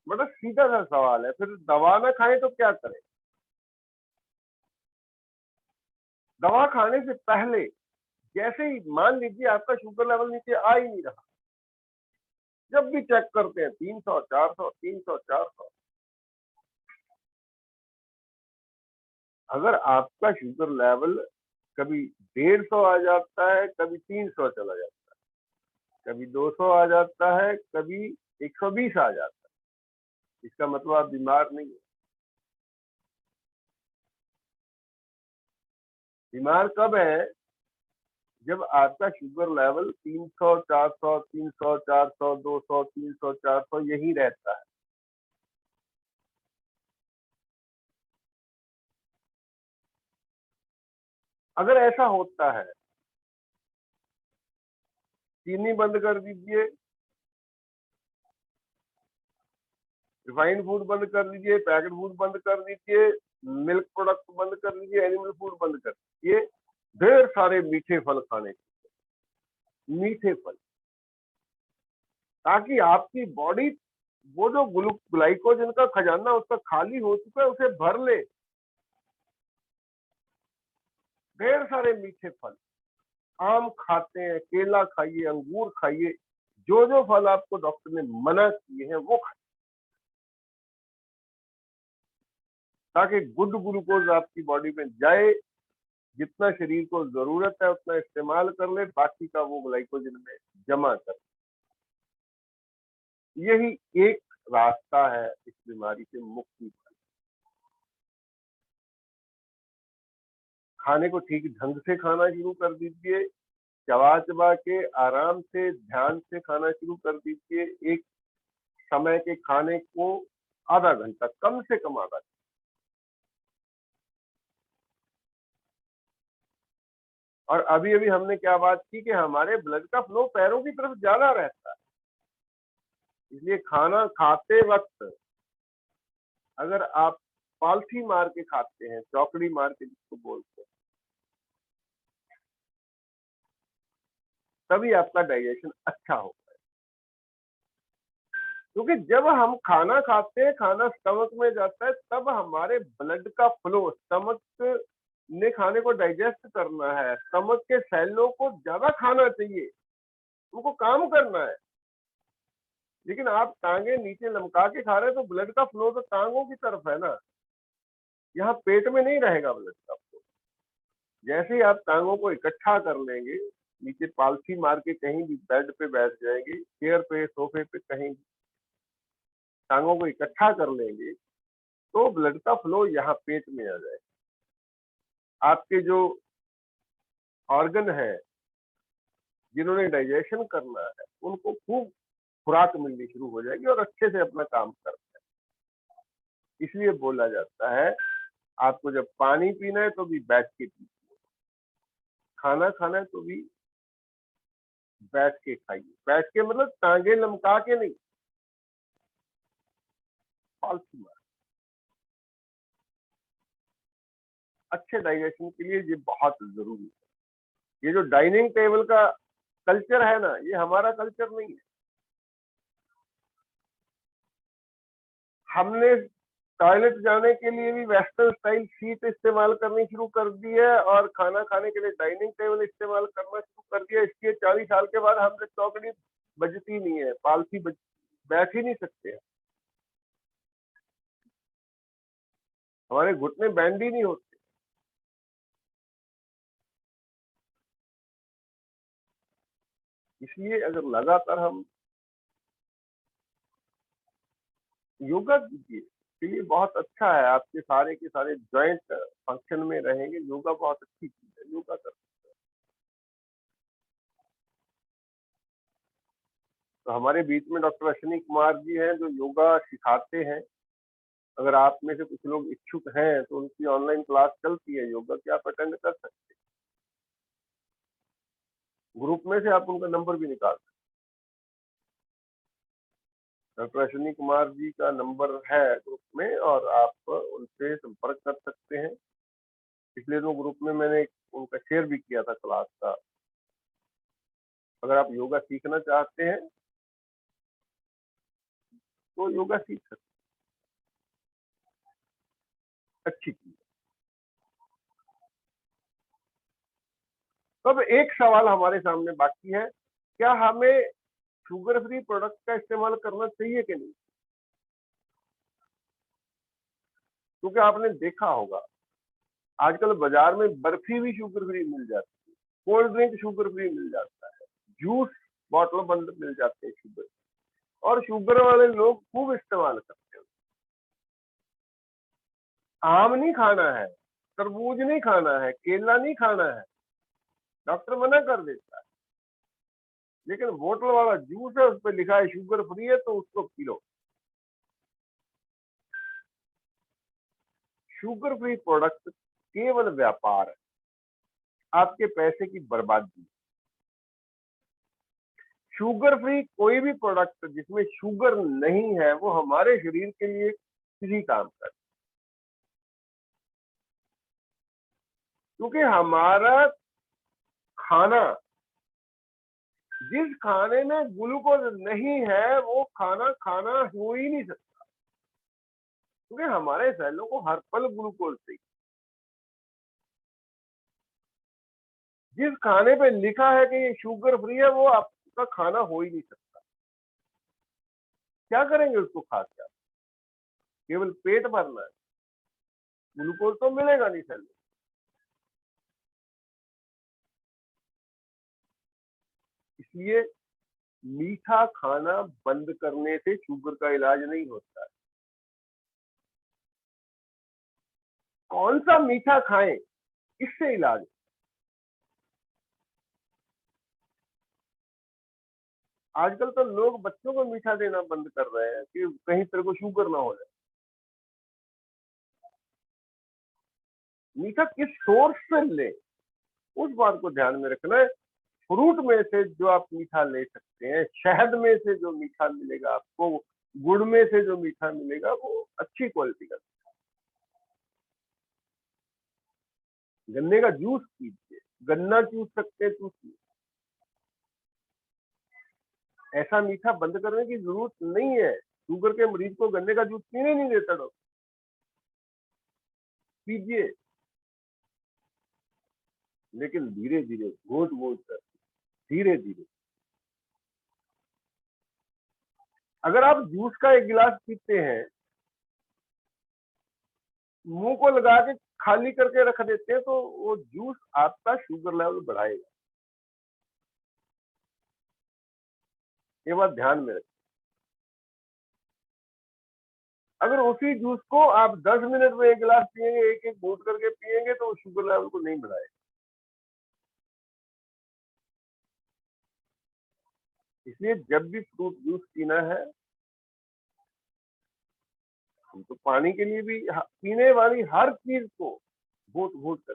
मतलब सीधा सा सवाल है, फिर दवा ना खाएं तो क्या करें? दवा खाने से पहले जैसे ही मान लीजिए आपका शुगर लेवल नीचे आ ही नहीं रहा, जब भी चेक करते हैं 300 400 300 400, अगर आपका शुगर लेवल कभी 150 आ जाता है, कभी 300 चला जाता है, कभी 200 आ जाता है, कभी 120 आ जाता है, इसका मतलब आप बीमार नहीं है। बीमार कब है? जब आपका शुगर लेवल 300 400 300 400 200 300 400 यही रहता है। अगर ऐसा होता है, चीनी बंद कर दीजिए, रिफाइंड फूड बंद कर दीजिए, पैकेट फूड बंद कर दीजिए, मिल्क प्रोडक्ट बंद कर दीजिए, एनिमल फूड बंद कर दीजिए, ढेर सारे मीठे फल खाने, मीठे फल, ताकि आपकी बॉडी वो जो ग्लाइकोजन का खजाना उसका खाली हो चुका है उसे भर ले। ढेर सारे मीठे फल, आम खाते हैं, केला खाइए, अंगूर खाइए, जो जो फल आपको डॉक्टर ने मना किए हैं वो खाइए, ताकि गुड ग्लूकोज आपकी बॉडी में जाए, जितना शरीर को जरूरत है उतना इस्तेमाल कर ले, बाकी का वो ग्लाइकोजन में जमा कर। यही एक रास्ता है इस बीमारी से मुक्ति का। खाने को ठीक ढंग से खाना शुरू कर दीजिए, चबा चबा के आराम से ध्यान से खाना शुरू कर दीजिए। एक समय के खाने को आधा घंटा, कम से कम आधा घंटा। और अभी अभी हमने क्या बात की कि हमारे ब्लड का फ्लो पैरों की तरफ ज्यादा रहता है, इसलिए खाना खाते वक्त अगर आप पालथी मार के खाते हैं, चौकड़ी मार के जिसको बोलते हैं, तभी आपका डाइजेशन अच्छा होगा। क्योंकि जब हम खाना खाते हैं, खाना स्टमक में जाता है, तब हमारे ब्लड का फ्लो, स्टमक ने खाने को डाइजेस्ट करना है, स्टमक के सेलों को ज्यादा खाना चाहिए, उनको काम करना है। लेकिन आप टांगे नीचे लमका के खा रहे हैं तो ब्लड का फ्लो तो टांगों की तरफ है ना, यहाँ पेट में नहीं रहेगा ब्लड का फ्लो। जैसे ही आप टांगों को इकट्ठा कर लेंगे, नीचे पालथी मार के कहीं भी बेड पे बैठ जाएंगे, चेयर पे, सोफे पे, कहीं भी टांगों को इकट्ठा कर लेंगे, तो ब्लड का फ्लो यहाँ पेट में आ जाएगा। आपके जो ऑर्गन है जिन्होंने डाइजेशन करना है, उनको खूब खुराक मिलनी शुरू हो जाएगी और अच्छे से अपना काम करते हैं। इसलिए बोला जाता है आपको जब पानी पीना है तो भी बैठ के पीजिए, खाना खाना है तो भी बैठ के खाइए। बैठ के मतलब टांगे लमका के नहीं, पालतू मार। अच्छे डाइजेशन के लिए ये बहुत जरूरी है। ये जो डाइनिंग टेबल का कल्चर है ना, ये हमारा कल्चर नहीं है। हमने टॉयलेट जाने के लिए भी वेस्टर्न स्टाइल सीट इस्तेमाल करनी शुरू कर दी है और खाना खाने के लिए डाइनिंग टेबल इस्तेमाल करना शुरू कर दिया। इसके 40 साल के बाद हमसे चौकड़ी बजती नहीं है, पालथी बैठ ही नहीं सकते हैं, हमारे घुटने बैंड ही नहीं होते। इसलिए अगर लगातार हम योगा कीजिए, के लिए बहुत अच्छा है, आपके सारे के सारे जॉइंट फंक्शन में रहेंगे। योगा बहुत अच्छी चीज है, योगा कर। तो हमारे बीच में डॉक्टर अश्विनी कुमार जी हैं जो योगा सिखाते हैं। अगर आप में से कुछ लोग इच्छुक हैं तो उनकी ऑनलाइन क्लास चलती है योगा की, आप अटेंड कर सकते हैं। ग्रुप में से आप उनका नंबर भी निकाल सकते हैं। डॉक्टर अश्विनी कुमार जी का नंबर है ग्रुप में और आप उनसे संपर्क कर सकते हैं। पिछले दो ग्रुप में मैंने उनका शेयर भी किया था क्लास का। अगर आप योगा सीखना चाहते हैं तो योगा सीख सकते हैं, अच्छी चीज। तो अब एक सवाल हमारे सामने बाकी है, क्या हमें शुगर फ्री प्रोडक्ट का इस्तेमाल करना चाहिए कि नहीं? क्योंकि आपने देखा होगा आजकल बाजार में बर्फी भी शुगर फ्री मिल जाती है, कोल्ड ड्रिंक शुगर फ्री मिल जाता है, जूस बॉटल बंद मिल जाते हैं शुगर, और शुगर वाले लोग खूब इस्तेमाल करते हैं। आम नहीं खाना है, तरबूज नहीं खाना है, केला नहीं खाना है, डॉक्टर मना कर देता है। लेकिन बोतल वाला जूस है, उस पर लिखा है शुगर फ्री है, तो उसको P low. Sugar free product केवल व्यापार है, आपके पैसे की बर्बादी। शुगर फ्री कोई भी प्रोडक्ट जिसमें शुगर नहीं है वो हमारे शरीर के लिए किसी काम का, क्योंकि हमारा खाना, जिस खाने में ग्लूकोज नहीं है वो खाना खाना हो ही नहीं सकता, क्योंकि हमारे सेलों को हर पल ग्लूकोज चाहिए। जिस खाने पे लिखा है कि ये शुगर फ्री है वो आपका खाना हो ही नहीं सकता। क्या करेंगे उसको खा के? आप केवल पेट भरना है, ग्लूकोज तो मिलेगा नहीं सेल में। इसलिए मीठा खाना बंद करने से शुगर का इलाज नहीं होता है। कौन सा मीठा खाएं, इससे इलाज। आजकल तो लोग बच्चों को मीठा देना बंद कर रहे हैं कि कहीं तेरे को शुगर ना हो जाए। मीठा किस सोर्स से ले, उस बात को ध्यान में रखना है। फ्रूट में से जो आप मीठा ले सकते हैं, शहद में से जो मीठा मिलेगा आपको, गुड़ में से जो मीठा मिलेगा वो अच्छी क्वालिटी का। गन्ने का जूस पीजिए, गन्ना चूस सकते हैं चूसिए। ऐसा मीठा बंद करने की जरूरत नहीं है। शुगर के मरीज को गन्ने का जूस पीने नहीं देता डॉक्टर, पीजिए, लेकिन धीरे धीरे, घोट घोट कर, धीरे धीरे। अगर आप जूस का एक गिलास पीते हैं, मुंह को लगा के खाली करके रख देते हैं, तो वो जूस आपका शुगर लेवल बढ़ाएगा। ये बात ध्यान में रखें। अगर उसी जूस को आप 10 मिनट में एक गिलास पिएंगे, एक एक घूट करके पिएंगे, तो शुगर लेवल को नहीं बढ़ाएगा। इसलिए जब भी फ्रूट जूस पीना है, हम तो पानी के लिए भी पीने वाली हर चीज को घूट घूट कर।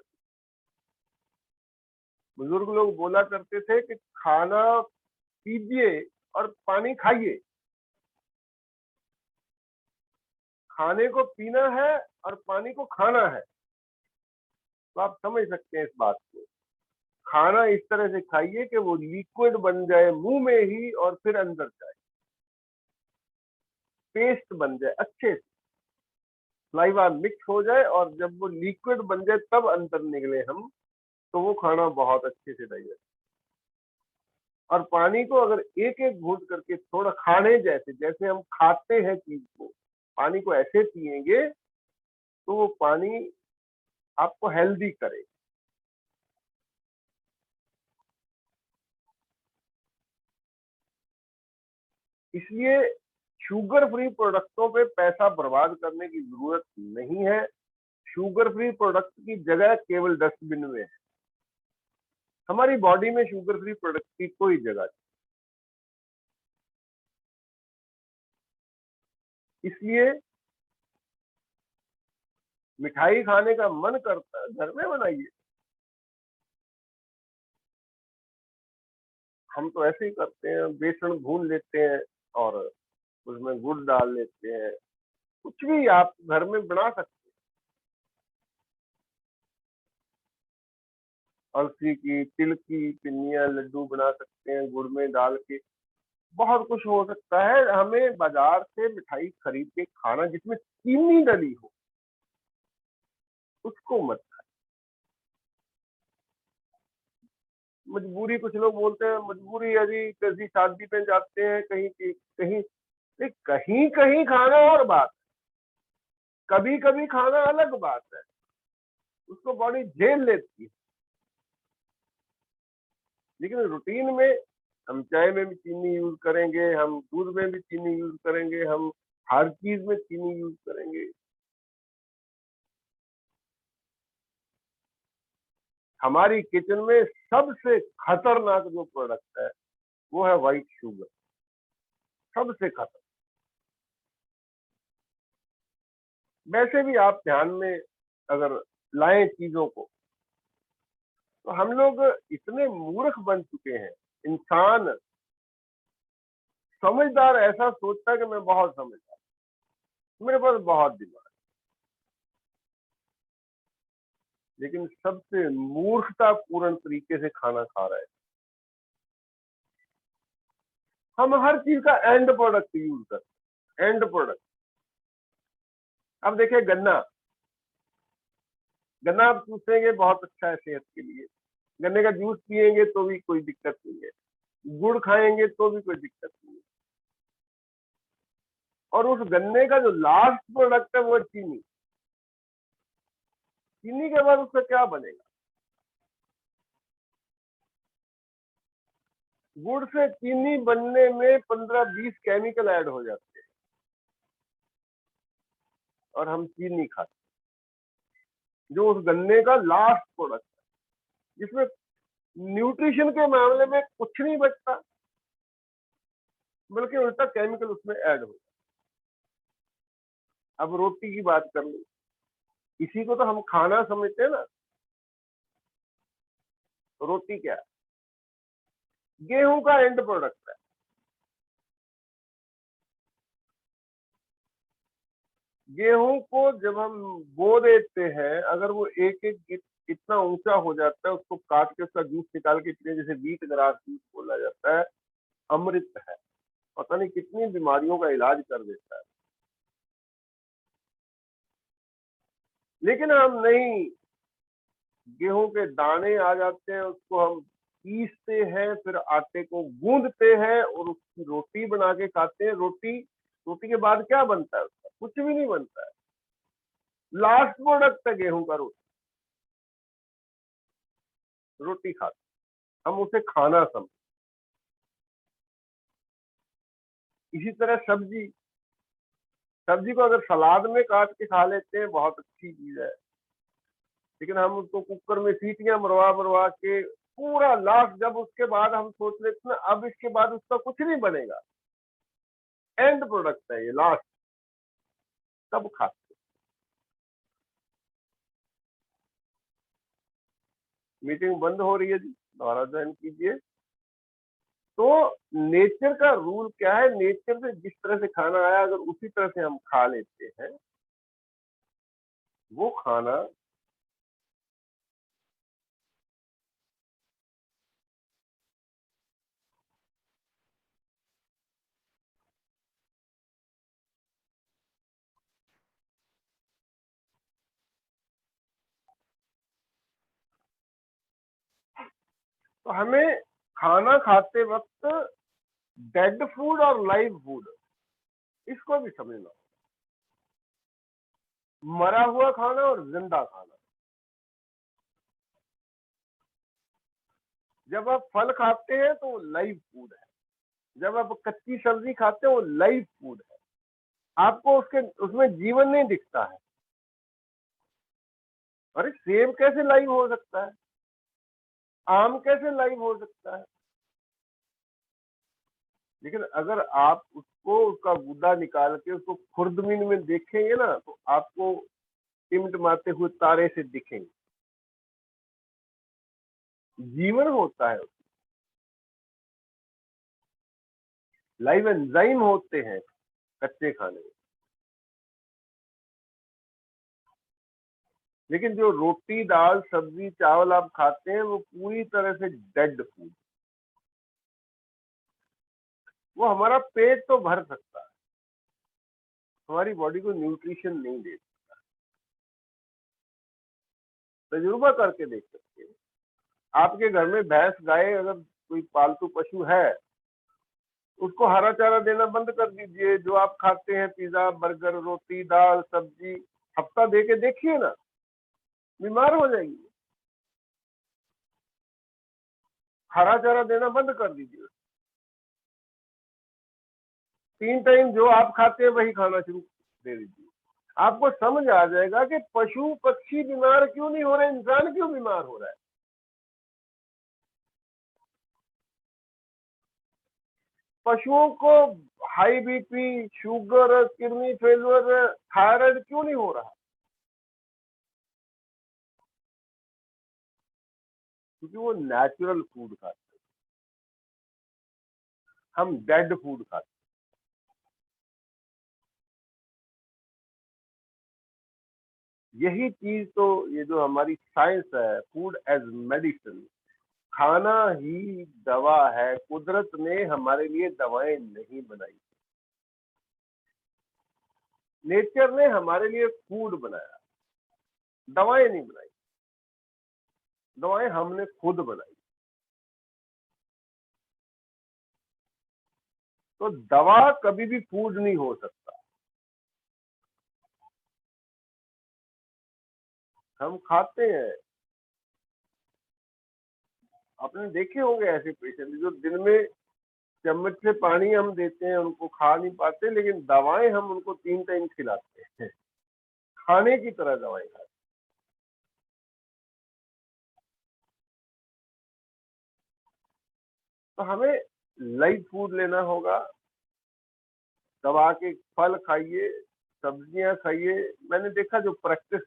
बुजुर्ग लोग बोला करते थे कि खाना पीजिए और पानी खाइए। खाने को पीना है और पानी को खाना है। तो आप समझ सकते हैं इस बात को। खाना इस तरह से खाइए कि वो लिक्विड बन जाए मुंह में ही और फिर अंदर जाए, पेस्ट बन जाए, अच्छे से सलाइवा मिक्स हो जाए, और जब वो लिक्विड बन जाए तब अंदर निकले हम, तो वो खाना बहुत अच्छे से डाइजेस्ट। और पानी को अगर एक एक घूंट करके, थोड़ा खाने जैसे, जैसे हम खाते हैं चीज को, पानी को ऐसे पिएंगे, तो वो पानी आपको हेल्दी करे। इसलिए शुगर फ्री प्रोडक्टों पे पैसा बर्बाद करने की जरूरत नहीं है। शुगर फ्री प्रोडक्ट की जगह केवल डस्टबिन में है। हमारी बॉडी में शुगर फ्री प्रोडक्ट की कोई जगह नहीं। इसलिए मिठाई खाने का मन करता है, घर में बनाइए। हम तो ऐसे ही करते हैं, बेसन भून लेते हैं और उसमें गुड़ डाल लेते हैं। कुछ भी आप घर में बना सकते हैं। अलसी की, तिल की पिन्नियां, लड्डू बना सकते हैं गुड़ में डाल के। बहुत कुछ हो सकता है। हमें बाजार से मिठाई खरीद के खाना जिसमें चीनी डली हो, उसको मत। मजबूरी, कुछ लोग बोलते हैं मजबूरी, यदि किसी शादी पे जाते हैं, कहीं कहीं कहीं कहीं खाना और बात, कभी कभी खाना अलग बात है, उसको बॉडी झेल लेती है। लेकिन रूटीन में हम चाय में भी चीनी यूज करेंगे, हम दूध में भी चीनी यूज करेंगे, हम हर चीज में चीनी यूज करेंगे। हमारी किचन में सबसे खतरनाक जो प्रोडक्ट है वो है व्हाइट शुगर। सबसे खतरनाक। वैसे भी आप ध्यान में अगर लाएं चीजों को, तो हम लोग इतने मूर्ख बन चुके हैं। इंसान समझदार ऐसा सोचता है कि मैं बहुत समझदार, मेरे पास बहुत दिमाग, लेकिन सबसे मूर्खतापूर्ण तरीके से खाना खा रहा है। हम हर चीज का एंड प्रोडक्ट यूज करते हैं, एंड प्रोडक्ट। अब देखिए गन्ना, गन्ना आप चूसेंगे बहुत अच्छा है सेहत के लिए, गन्ने का जूस पिएंगे तो भी कोई दिक्कत नहीं है, गुड़ खाएंगे तो भी कोई दिक्कत नहीं है। और उस गन्ने का जो लास्ट प्रोडक्ट है वो है चीनी। चीनी के बाद उसका क्या बनेगा? गुड़ से चीनी बनने में 15-20 केमिकल ऐड हो जाते हैं और हम चीनी खाते हैं, जो उस गन्ने का लास्ट प्रोडक्ट है, जिसमें न्यूट्रिशन के मामले में कुछ नहीं बचता, बल्कि उल्टा केमिकल उसमें ऐड हो। अब रोटी की बात कर लो, इसी को तो हम खाना समझते हैं ना। रोटी क्या है? गेहूं का एंड प्रोडक्ट है। गेहूं को जब हम बो देते हैं, अगर वो एक एक इतना ऊंचा हो जाता है, उसको काट के उसका जूस निकाल के पीने, जैसे व्हीट ग्रास जूस बोला जाता है, अमृत है। पता नहीं कितनी बीमारियों का इलाज कर देता है। लेकिन हम नहीं, गेहूं के दाने आ जाते हैं, उसको हम पीसते हैं, फिर आटे को गूंदते हैं और उसकी रोटी बना के खाते हैं। रोटी, रोटी के बाद क्या बनता है? उसका कुछ भी नहीं बनता है। लास्ट प्रोडक्ट है गेहूं का रोटी। रोटी खाते, हम उसे खाना समझ। इसी तरह सब्जी, सब्जी को अगर सलाद में काट के खा लेते हैं, बहुत अच्छी चीज है। लेकिन हम उसको कुकर में सीटियां मरवा मरवा के पूरा लास्ट, जब उसके बाद हम सोच लेते हैं अब इसके बाद उसका कुछ नहीं बनेगा, एंड प्रोडक्ट है ये लास्ट, तब खाते। मीटिंग बंद हो रही है जी, दोबारा ज्वाइन कीजिए। तो नेचर का रूल क्या है? नेचर से जिस तरह से खाना आया, अगर उसी तरह से हम खा लेते हैं, वो खाना तो हमें खाना खाते वक्त डेड फूड और लाइव फूड, इसको भी समझना। मरा हुआ खाना और जिंदा खाना। जब आप फल खाते हैं तो वो लाइव फूड है, जब आप कच्ची सब्जी खाते हैं वो लाइव फूड है। आपको उसके उसमें जीवन नहीं दिखता है। अरे सेब कैसे लाइव हो सकता है? आम कैसे लाइव हो सकता है? लेकिन अगर आप उसको, उसका गुदा निकाल के उसको खुर्दबीन में देखेंगे ना, तो आपको टिमटिमाते हुए तारे से दिखेंगे। जीवन होता है, लाइव एंजाइम होते हैं कच्चे खाने में। लेकिन जो रोटी दाल सब्जी चावल आप खाते हैं, वो पूरी तरह से डेड फूड। वो हमारा पेट तो भर सकता है, हमारी बॉडी को न्यूट्रिशन नहीं दे। तजुर्बा करके देख सकते हैं। आपके घर में भैंस गाय अगर कोई पालतू पशु है, उसको हरा चारा देना बंद कर दीजिए। जो आप खाते हैं पिज्जा बर्गर रोटी दाल सब्जी, हफ्ता दे के देखिए ना, बीमार हो जाएंगे। हरा चारा देना बंद कर दीजिए। 3 टाइम जो आप खाते हैं वही खाना शुरू दे दीजिए। आपको समझ आ जाएगा कि पशु पक्षी बीमार क्यों नहीं हो रहे, इंसान क्यों बीमार हो रहा है। पशुओं को high BP sugar kidney failure thyroid क्यों नहीं हो रहा? क्योंकि वो नेचुरल फूड खाते हैं, हम डेड फूड खाते हैं। यही चीज तो, ये जो हमारी साइंस है, फूड एज मेडिसिन, खाना ही दवा है। कुदरत ने हमारे लिए दवाएं नहीं बनाई, नेचर ने हमारे लिए फूड बनाया, दवाएं नहीं बनाई। दवाएं हमने खुद बनाई। तो दवा कभी भी फूड नहीं हो सकता। हम खाते हैं, आपने देखे होंगे ऐसे पेशेंट जो दिन में चम्मच से पानी हम देते हैं, उनको खा नहीं पाते, लेकिन दवाएं हम उनको 3 टाइम खिलाते हैं, खाने की तरह दवाएं खाते हैं। तो हमें लाइट फूड लेना होगा, दवा के फल खाइए, सब्जियां खाइए। मैंने देखा जो प्रैक्टिस,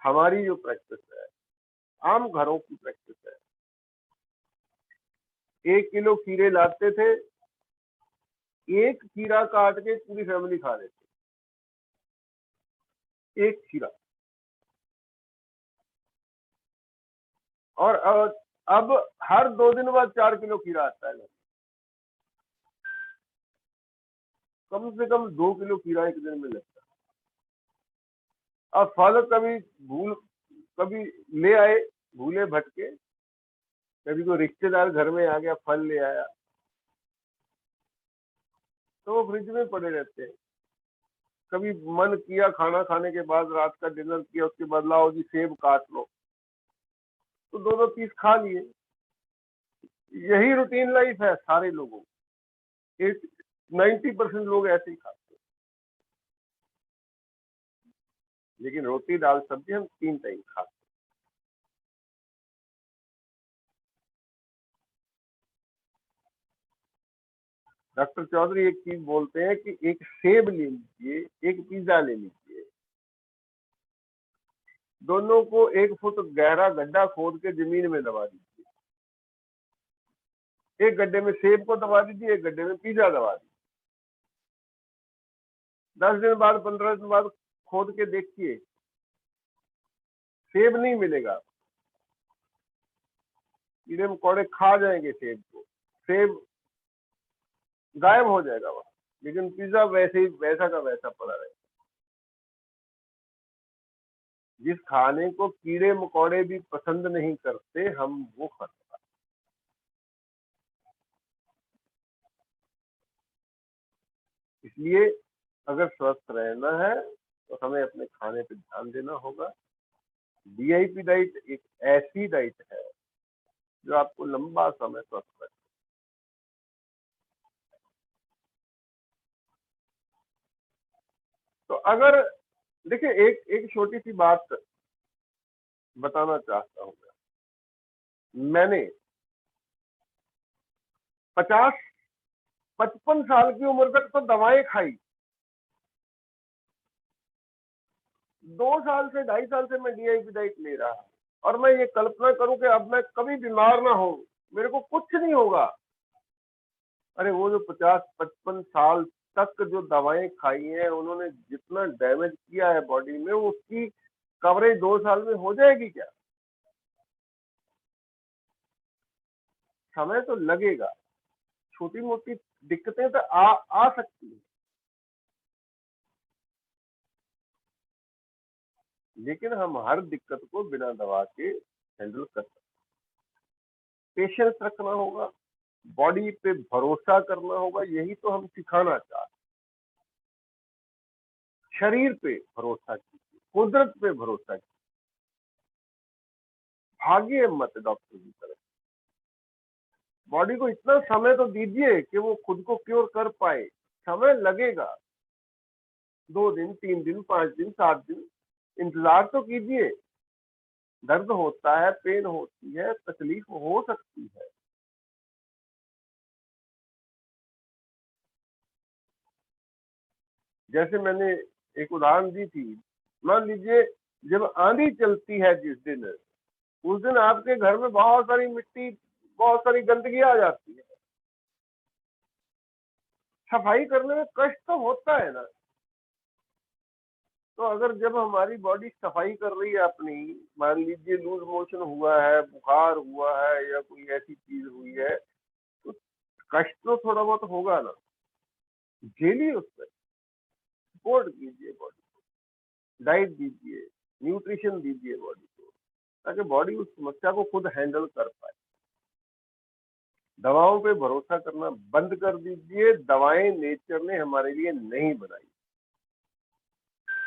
हमारी जो प्रैक्टिस है, आम घरों की प्रैक्टिस है, 1 किलो खीरे लाते थे, एक खीरा काट के पूरी फैमिली खा लेती, एक खीरा। और अब हर 2 दिन बाद 4 किलो खीरा आता है, कम से कम 2 किलो खीरा एक दिन में लगता है। अब फल कभी ले आए भूले भटके, कभी कोई रिश्तेदार घर में आ गया, फल ले आया, तो वो फ्रिज में पड़े रहते हैं। कभी मन किया खाना खाने के बाद, रात का डिनर किया, उसके बाद लाओ जी सेब काट लो, तो 2-2 पीस खा लिए। यही रूटीन लाइफ है सारे लोगों की, 90% लोग ऐसे ही खाते हैं। लेकिन रोटी दाल सब्जी हम 3 टाइम खाते हैं। डॉक्टर चौधरी एक चीज बोलते हैं कि एक सेब ले लीजिए, एक पिज्जा ले लीजिए, दोनों को 1 फुट गहरा गड्ढा खोद के जमीन में दबा दीजिए, एक गड्ढे में सेब को दबा दीजिए, एक गड्ढे में पिज्जा दबा दीजिए। 10 दिन बाद, 15 दिन बाद खोद के देखिए, सेब नहीं मिलेगा, कीड़े मकोड़े खा जाएंगे सेब को, सेब गायब हो जाएगा वहां, लेकिन पिज्जा वैसे ही वैसा का वैसा पड़ा रहेगा। जिस खाने को कीड़े मकोड़े भी पसंद नहीं करते, हम वो खाते हैं। इसलिए अगर स्वस्थ रहना है तो हमें अपने खाने पे ध्यान देना होगा। DIP डाइट एक ऐसी डाइट है जो आपको लंबा समय स्वस्थ रखे। तो अगर देखिए, एक एक छोटी सी बात बताना चाहता हूँ मैंने 50-55 साल की उम्र तक तो दवाएं खाई, 2 साल से 2.5 साल से मैं DIP डाइट ले रहा हूँ, और मैं ये कल्पना करूं कि अब मैं कभी बीमार ना हो, मेरे को कुछ नहीं होगा। अरे वो जो 50-55 साल तक जो दवाएं खाई हैं, उन्होंने जितना डैमेज किया है बॉडी में, उसकी कवरेज 2 साल में हो जाएगी क्या? समय तो लगेगा, छोटी मोटी दिक्कतें तो आ सकती है, लेकिन हम हर दिक्कत को बिना दवा के हैंडल कर सकते। पेशेंस रखना होगा, बॉडी पे भरोसा करना होगा, यही तो हम सिखाना चाहते हैं। शरीर पे भरोसा कीजिए, कुदरत पे भरोसा कीजिए, भागिए मत डॉक्टर की तरफ। बॉडी को इतना समय तो दीजिए कि वो खुद को क्योर कर पाए। समय लगेगा, 2 दिन, 3 दिन, 5 दिन, 7 दिन इंतजार तो कीजिए। दर्द होता है, पेन होती है, तकलीफ हो सकती है। जैसे मैंने एक उदाहरण दी थी, मान लीजिए जब आंधी चलती है जिस दिन, उस दिन आपके घर में बहुत सारी मिट्टी, बहुत सारी गंदगी आ जाती है। सफाई करने में कष्ट तो होता है ना। तो अगर जब हमारी बॉडी सफाई कर रही है अपनी, मान लीजिए लूज मोशन हुआ है, बुखार हुआ है, या कोई ऐसी चीज हुई है, तो कष्ट तो थोड़ा बहुत होगा ना। झेलिए, उस पर सपोर्ट कीजिए बॉडी को, डाइट दीजिए, न्यूट्रिशन दीजिए बॉडी को, ताकि बॉडी उस समस्या को खुद हैंडल कर पाए। दवाओं पे भरोसा करना बंद कर दीजिए। दवाएं नेचर ने हमारे लिए नहीं बनाई।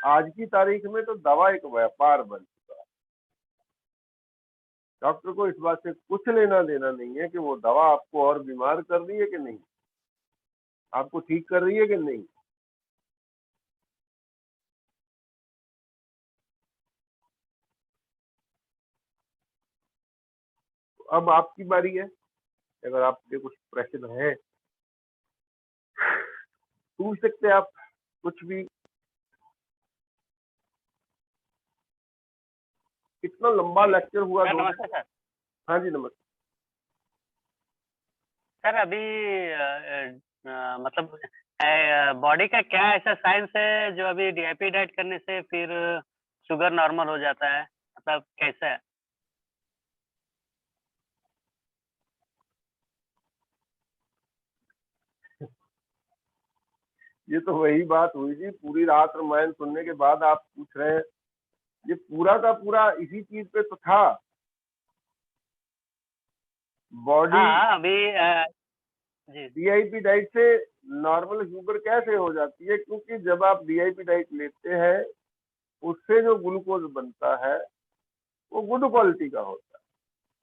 आज की तारीख में तो दवा एक व्यापार बन चुका है। डॉक्टर को इस बात से कुछ लेना देना नहीं है कि वो दवा आपको और बीमार कर रही है कि नहीं, आपको ठीक कर रही है कि नहीं। तो अब आपकी बारी है, अगर आपके कुछ प्रश्न है पूछ सकते हैं आप कुछ भी। कितना लंबा लेक्चर हुआ सर 2 नमस्ते दिन। सर। हाँ जी नमस्ते। सर अभी मतलब बॉडी का क्या ऐसा साइंस है जो अभी डीआईपी डाइट करने से फिर शुगर नॉर्मल हो जाता है, मतलब कैसा है? ये तो वही बात हुई जी, पूरी रात रामायण सुनने के बाद आप पूछ रहे हैं। ये पूरा का पूरा इसी चीज पे तो था। बॉडी हाँ अभी जी डीआईपी डाइट से नॉर्मल शुगर कैसे हो जाती है, क्योंकि जब आप डीआईपी डाइट लेते हैं उससे जो ग्लूकोज बनता है वो गुड क्वालिटी का होता है,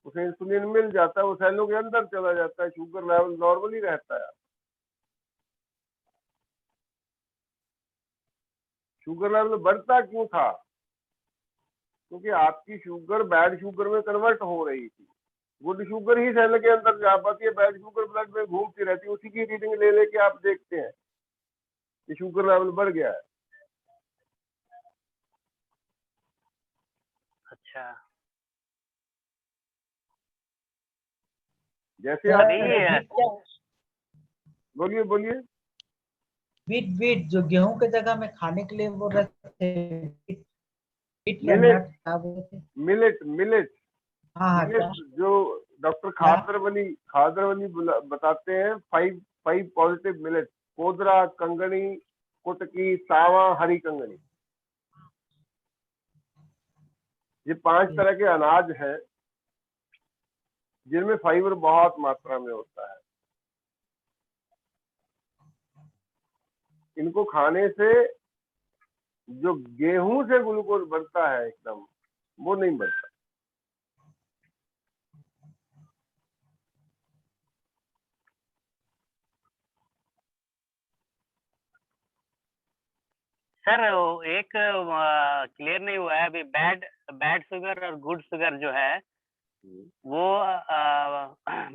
उसे इंसुलिन मिल जाता है, वो सेलों के अंदर चला जाता है, शुगर लेवल नॉर्मल ही रहता है। शुगर लेवल बढ़ता क्यों था? क्योंकि आपकी शुगर बैड शुगर में कन्वर्ट हो रही थी। गुड शुगर ही सेल के अंदर जा पाती है, बैड शुगर ब्लड में घूमती रहती है, उसी की रीडिंग ले लेके आप देखते हैं कि शुगर लेवल बढ़ गया है। अच्छा। जैसे अभी बोलिए बोलिए। बीट बीट जो गेहूं के जगह में खाने के लिए बोल रहे थे, बीट या मिलेट, नट क्या बोले थे? मिलेट मिलेट हाँ मिलेट क्या जो डॉक्टर क्या? खादरवली बताते हैं, 5 पॉजिटिव मिलेट: कोदरा, कंगनी, कुटकी, सावा, हरी कंगनी। ये 5 तरह के अनाज हैं जिनमें फाइबर बहुत मात्रा में होता है। इनको खाने से जो गेहूं से ग्लूकोज बढ़ता है एकदम, वो नहीं बढ़ता। सर वो एक क्लियर नहीं हुआ है अभी, बैड बैड शुगर और गुड शुगर जो है वो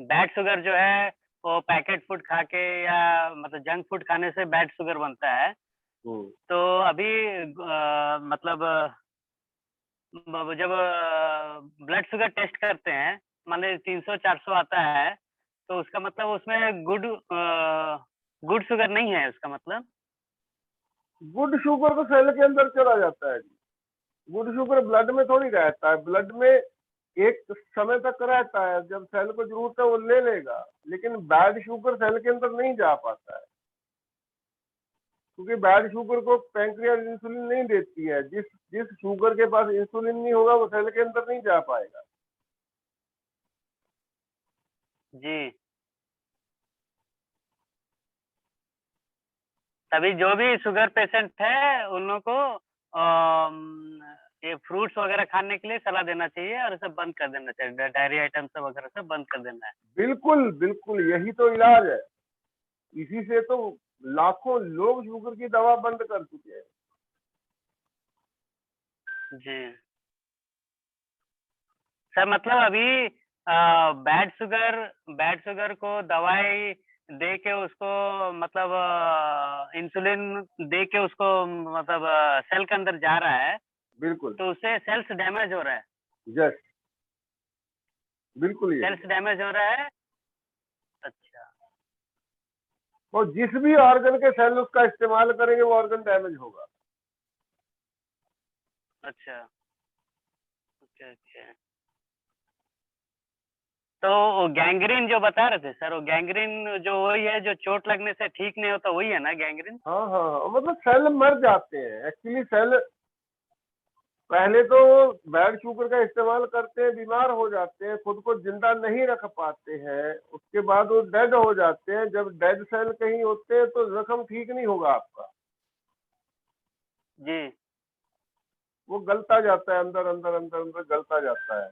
बैड शुगर जो है वो पैकेट फूड खा के या मतलब जंक फूड खाने से बैड शुगर बनता है। तो अभी मतलब जब ब्लड शुगर टेस्ट करते हैं, मान लीजिए 300-400 आता है, तो उसका मतलब उसमें गुड शुगर नहीं है उसका मतलब? गुड शुगर तो सेल के अंदर चला जाता है। गुड शुगर ब्लड में थोड़ी रहता है, ब्लड में एक समय तक रहता है, जब सेल को जरूरत है वो ले लेगा, लेकिन बैड शुगर सेल के अंदर नहीं जा पाता है, क्योंकि बैड शुगर को पैंक्रियाज इंसुलिन नहीं देती है। जिस जिस शुगर के पास इंसुलिन नहीं होगा वो सेल के अंदर नहीं जा पाएगा। जी। तभी जो भी शुगर पेशेंट है उन लोगों को ये फ्रूट्स वगैरह खाने के लिए सलाह देना चाहिए और सब बंद कर देना चाहिए, डायरी आइटम सब वगैरह सब बंद कर देना है। बिल्कुल बिल्कुल, यही तो इलाज है। इसी से तो लाखों लोग शुगर की दवा बंद कर चुके हैं। जी सर, मतलब अभी बैड शुगर को दवाई दे के उसको मतलब इंसुलिन दे के उसको मतलब सेल के अंदर जा रहा है, बिल्कुल, तो उससे सेल्स डैमेज हो रहा है। यस, बिल्कुल यही सेल्स है। डैमेज हो रहा है। अच्छा। और जिस भी ऑर्गन के सेल उसका इस्तेमाल करेंगे वो ऑर्गन डैमेज होगा। अच्छा। Okay okay. तो गैंग्रीन जो बता रहे थे सर, वो गैंग्रीन जो वही है जो चोट लगने से ठीक नहीं होता, वही है ना गैंग्रीन? हाँ हाँ हाँ, मतलब सेल मर जाते हैं एक्चुअली। सेल पहले तो बैड शुगर का इस्तेमाल करते हैं, बीमार हो जाते हैं, खुद को जिंदा नहीं रख पाते हैं, उसके बाद वो डेड हो जाते हैं। जब डेड सेल कहीं होते हैं तो जख्म ठीक नहीं होगा आपका, जी। वो गलता जाता है, अंदर अंदर अंदर अंदर गलता जाता है।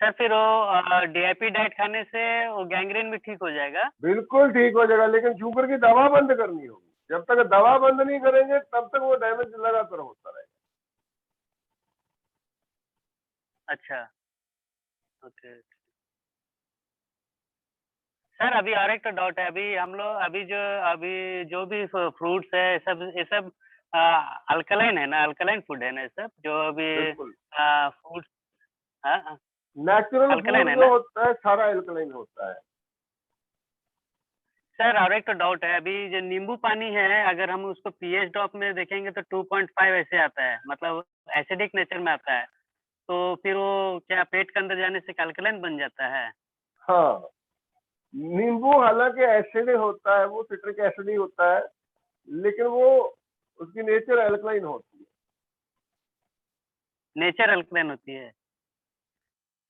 सर फिर वो डीआईपी डाइट खाने से वो गैंग्रीन भी ठीक हो जाएगा? बिल्कुल ठीक हो जाएगा, लेकिन शुगर की दवा बंद करनी होगी। जब तक दवा बंद नहीं करेंगे तब तक वो डैमेज लगातार होता रहेगा। अच्छा, ओके। सर अभी और एक तो डाउट है, अभी हम लोग अभी जो भी फ्रूट्स है ये सब अल्कलाइन है ना, अल्कलाइन फूड है ना ये सब जो अभी बिल्कुल फ्रूट्स? हाँ, नेचुरल अल्कलाइन फूड है जो ना होता है सारा एल्कलाइन होता है। सर? और एक तो डाउट है, अभी जो नींबू पानी है अगर हम उसको पीएच ड्रॉप में देखेंगे तो 2.5 ऐसे आता है, मतलब एसिडिक नेचर में आता है, तो फिर वो क्या पेट के अंदर जाने से अल्कलाइन बन जाता है? हाँ, नींबू हालांकि एसिड होता है, वो सिट्रिक एसिड ही होता है, लेकिन वो उसकी नेचर एल्कलाइन होती है। नेचर अल्कलाइन होती है?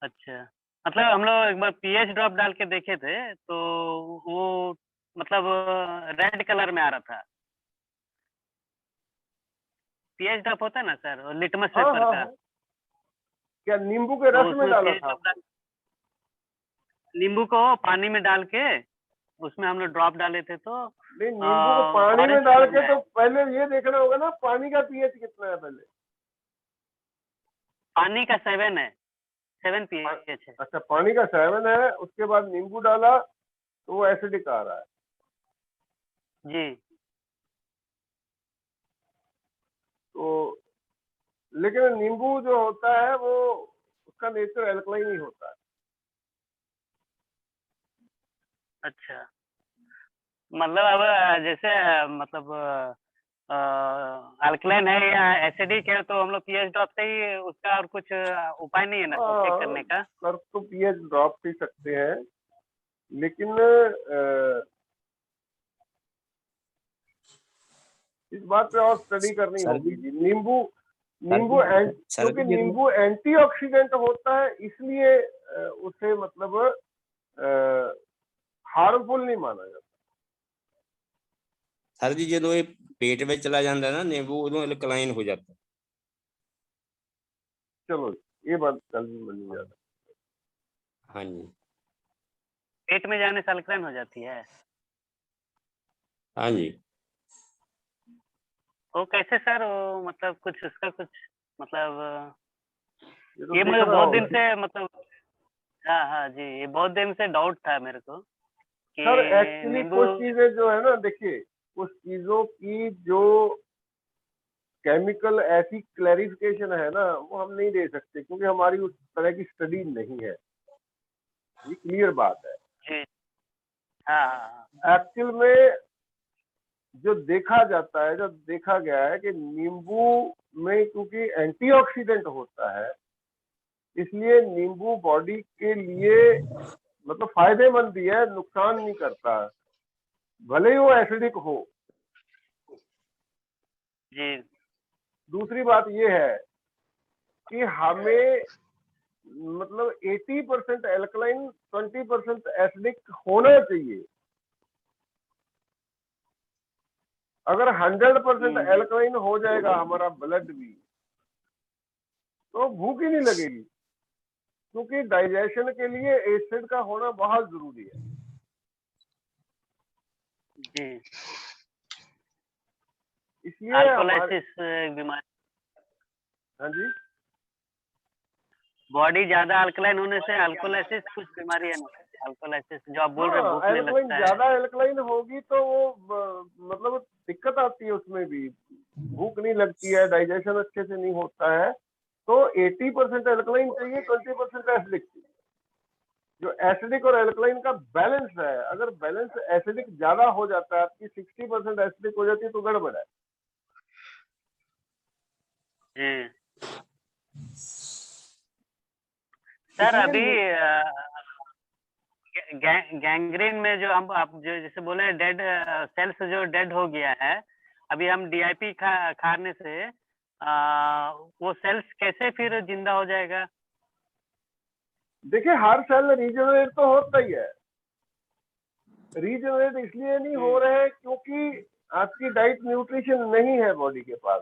अच्छा, मतलब हम लोग एक बार पीएच ड्रॉप डाल के देखे थे तो वो मतलब रेड कलर में आ रहा था। पीएच ड्रॉप होता है ना सर, लिटमस हाँ पेपर हाँ का, हाँ, क्या नींबू के तो रस में उसमें डाला पीएच था? ड्रॉप डाल, नींबू को पानी में डाल के उसमें हम लोग ड्रॉप डाले थे तो नहीं, नींबू को पानी में ऑरेंज डाल कलर के में तो आया। पहले ये देखना होगा ना पानी का पीएच कितना है पहले। पानी का 7 है, 7 पा- पीएच है। अच्छा, पानी का 7 है, उसके बाद नींबू डाला तो वो एसिडिक आ रहा है। जी। तो लेकिन नींबू जो होता है वो उसका नेचर एल्कलाइन ही होता है। अच्छा, मतलब अब जैसे मतलब अल्कलाइन है या एसिडिक है तो हम लोग पीएच ड्रॉप से ही उसका और कुछ उपाय नहीं है ना चेक हाँ, करने का? कर तो पीएच ड्रॉप भी सकते हैं, लेकिन इस बात पे और स्टडी करनी सर होगी जी, जी। नींबू सर नींबू जी, सर क्योंकि जी, ये नींबू एंटीऑक्सीडेंट होता है, इसलिए उसे मतलब हार्मफुल नहीं माना जाता। सर जी जो ये पेट में चला जाता है ना नींबू उदों अल्कलाइन हो जाता है। चलो, ये बात कल भी बनी जाता। हाँ जी, पेट में जाने से अल्कलाइन हो जाती है? हाँ जी। वो कैसे सर? वो मतलब कुछ उसका कुछ मतलब ये तो ये मुझे देखना बहुत दिन होगा। से मतलब, हाँ हाँ जी, ये बहुत दिन से डाउट था मेरे को सर कि एक्चुअली नींबू। कुछ चीजें जो है ना, देखिए कुछ चीजों की जो केमिकल ऐसी क्लैरिफिकेशन है ना, वो हम नहीं दे सकते क्योंकि हमारी उस तरह की स्टडी नहीं है। ये क्लियर बात है। जी, हाँ हाँ हाँ। एक्चुअल में जो देखा जाता है, जो देखा गया है कि नींबू में क्योंकि एंटीऑक्सीडेंट होता है, इसलिए नींबू बॉडी के लिए मतलब फायदेमंद भी है, नुकसान नहीं करता, भले ही वो एसिडिक हो। जी दूसरी बात ये है कि हमें मतलब 80% एल्कलाइन 20% एसिडिक होना चाहिए। अगर 100% एल्कलाइन हो जाएगा हमारा ब्लड भी, तो भूख ही नहीं लगेगी, क्योंकि डाइजेशन के लिए एसिड का होना बहुत जरूरी है। जी। इसलिए हमारे, अल्कोलाइसिस एक बीमारी, हाँ जी, बॉडी ज्यादा अल्कलाइन होने से अल्कोलाइसिस कुछ बीमारी है ना? अल्कोलाइसिस जो आप बोल रहे हैं, हाँ, भूख नहीं एल्कलाइन लगता है। ज्यादा एल्कलाइन होगी तो वो मतलब दिक्कत आती है, उसमें भी भूख नहीं लगती है, डाइजेशन अच्छे से नहीं होता है। तो 80% एल्कलाइन चाहिए, 20% एसिडिक चाहिए। जो एसिडिक और एल्कलाइन का बैलेंस है, अगर बैलेंस एसिडिक ज्यादा हो जाता है, आपकी 60% एसिडिक हो जाती है, तो गड़बड़ है। जी सर, इसलिए अभी गैंग्रीन में जो हम आप जो जैसे बोले डेड सेल्स जो डेड हो गया है, अभी हम डीआईपी खाने से वो सेल्स कैसे फिर जिंदा हो जाएगा? देखिए हर सेल रीजनरेट तो होता ही है। रीजनरेट इसलिए नहीं हो रहे हैं क्योंकि आपकी डाइट न्यूट्रिशन नहीं है बॉडी के पास।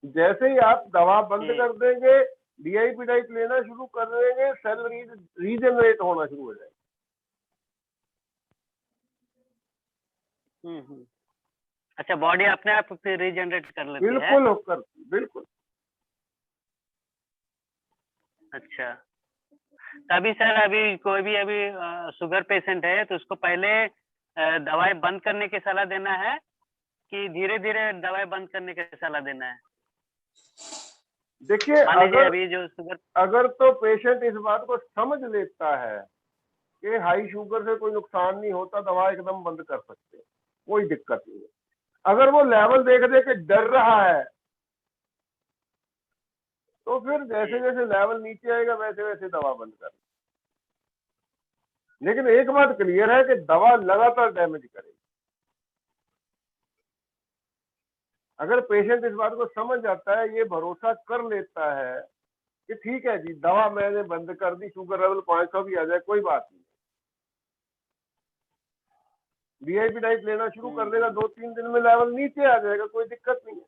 जैसे ही आप दवा बंद कर देंगे, डीआईपी डाइट लेना शुरू कर देंगे, सेल रीजनरेट होना शुरू हो जाएगा। अच्छा, बॉडी अपने आप फिर रीजनरेट कर लेती है। बिल्कुल होकर, बिल्कुल। अच्छा, तभी सर अभी कोई भी अभी शुगर पेशेंट है तो उसको पहले दवाई बंद करने की सलाह देना है कि धीरे धीरे दवाई बंद करने की सलाह देना है? देखिए, मान लीजिए अभी जो शुगर, अगर तो पेशेंट इस बात को समझ लेता है कि हाई शुगर से कोई नुकसान नहीं होता, दवा एकदम बंद कर सकते हैं, कोई दिक्कत नहीं है। अगर वो लेवल देख दे के डर रहा है तो फिर जैसे जैसे लेवल नीचे आएगा वैसे वैसे दवा बंद कर। लेकिन एक बात क्लियर है कि दवा लगातार डैमेज करेगी। अगर पेशेंट इस बात को समझ जाता है, ये भरोसा कर लेता है कि ठीक है जी, दवा मैंने बंद कर दी, शुगर लेवल 500 भी आ जाए कोई बात नहीं, डीआईपी डाइट लेना शुरू कर देगा, 2-3 दिन में लेवल नीचे आ जाएगा, कोई दिक्कत नहीं है।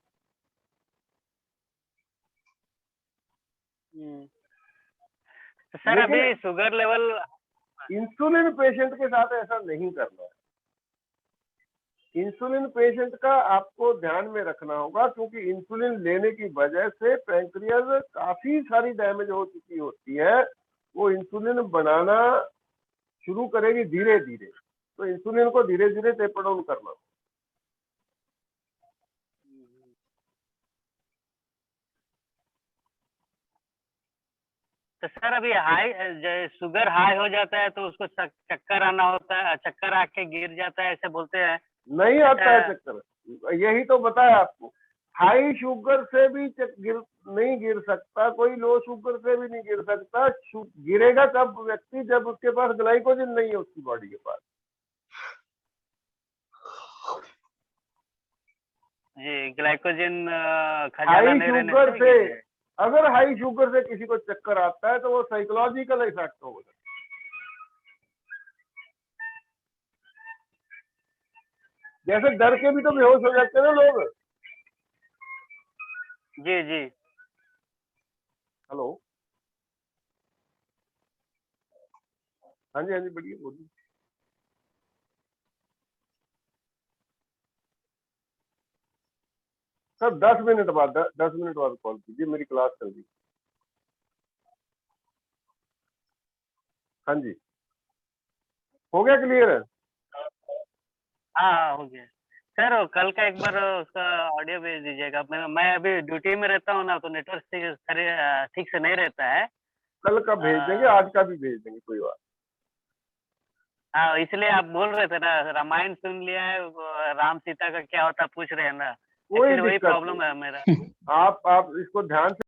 तो सर अभी शुगर लेवल, इंसुलिन पेशेंट के साथ ऐसा नहीं करना है। इंसुलिन पेशेंट का आपको ध्यान में रखना होगा, क्योंकि इंसुलिन लेने की वजह से पैंक्रियाज काफी सारी डैमेज हो चुकी होती है, वो इंसुलिन बनाना शुरू करेगी धीरे धीरे, तो इंसुलिन को धीरे धीरे टेपर डाउन करना। तो सर अभी हाई शुगर हाई हो जाता है तो उसको चक्कर आना होता है, चक्कर आके गिर जाता है ऐसे बोलते हैं। नहीं आता है चक्कर, यही तो बताया आपको। हाई शुगर से भी नहीं गिर सकता कोई, लो शुगर से भी नहीं गिर सकता। गिरेगा तब व्यक्ति जब उसके पास ग्लाइकोजन नहीं है उसकी बॉडी के पास। जी, ग्लाइकोजन हाई शुगर से, अगर हाई शुगर से किसी को चक्कर आता है तो वो साइकोलॉजिकल इफेक्ट होगा। जैसे डर के भी तो बेहोश हो जाते हैं ना लोग। जी जी, हेलो, हाँ जी, हाँ जी, बढ़िया बोलिए। सर 10 मिनट बाद 10 मिनट बाद कॉल कीजिए, मेरी क्लास चल रही। हाँ जी, हो गया क्लियर है? हाँ हो गया सर। कल का एक बार उसका ऑडियो भेज दीजिएगा। मैं अभी ड्यूटी में रहता हूँ ना, तो नेटवर्क ठीक से नहीं रहता है। कल का भेज देंगे, आज का भी भेज देंगे, कोई बात। हाँ, इसलिए आप बोल रहे थे ना, रामायण सुन लिया है, राम सीता का क्या होता पूछ रहे हैं ना, कोई वही दिक्कत प्रॉब्लम है मेरा। आप इसको ध्यान से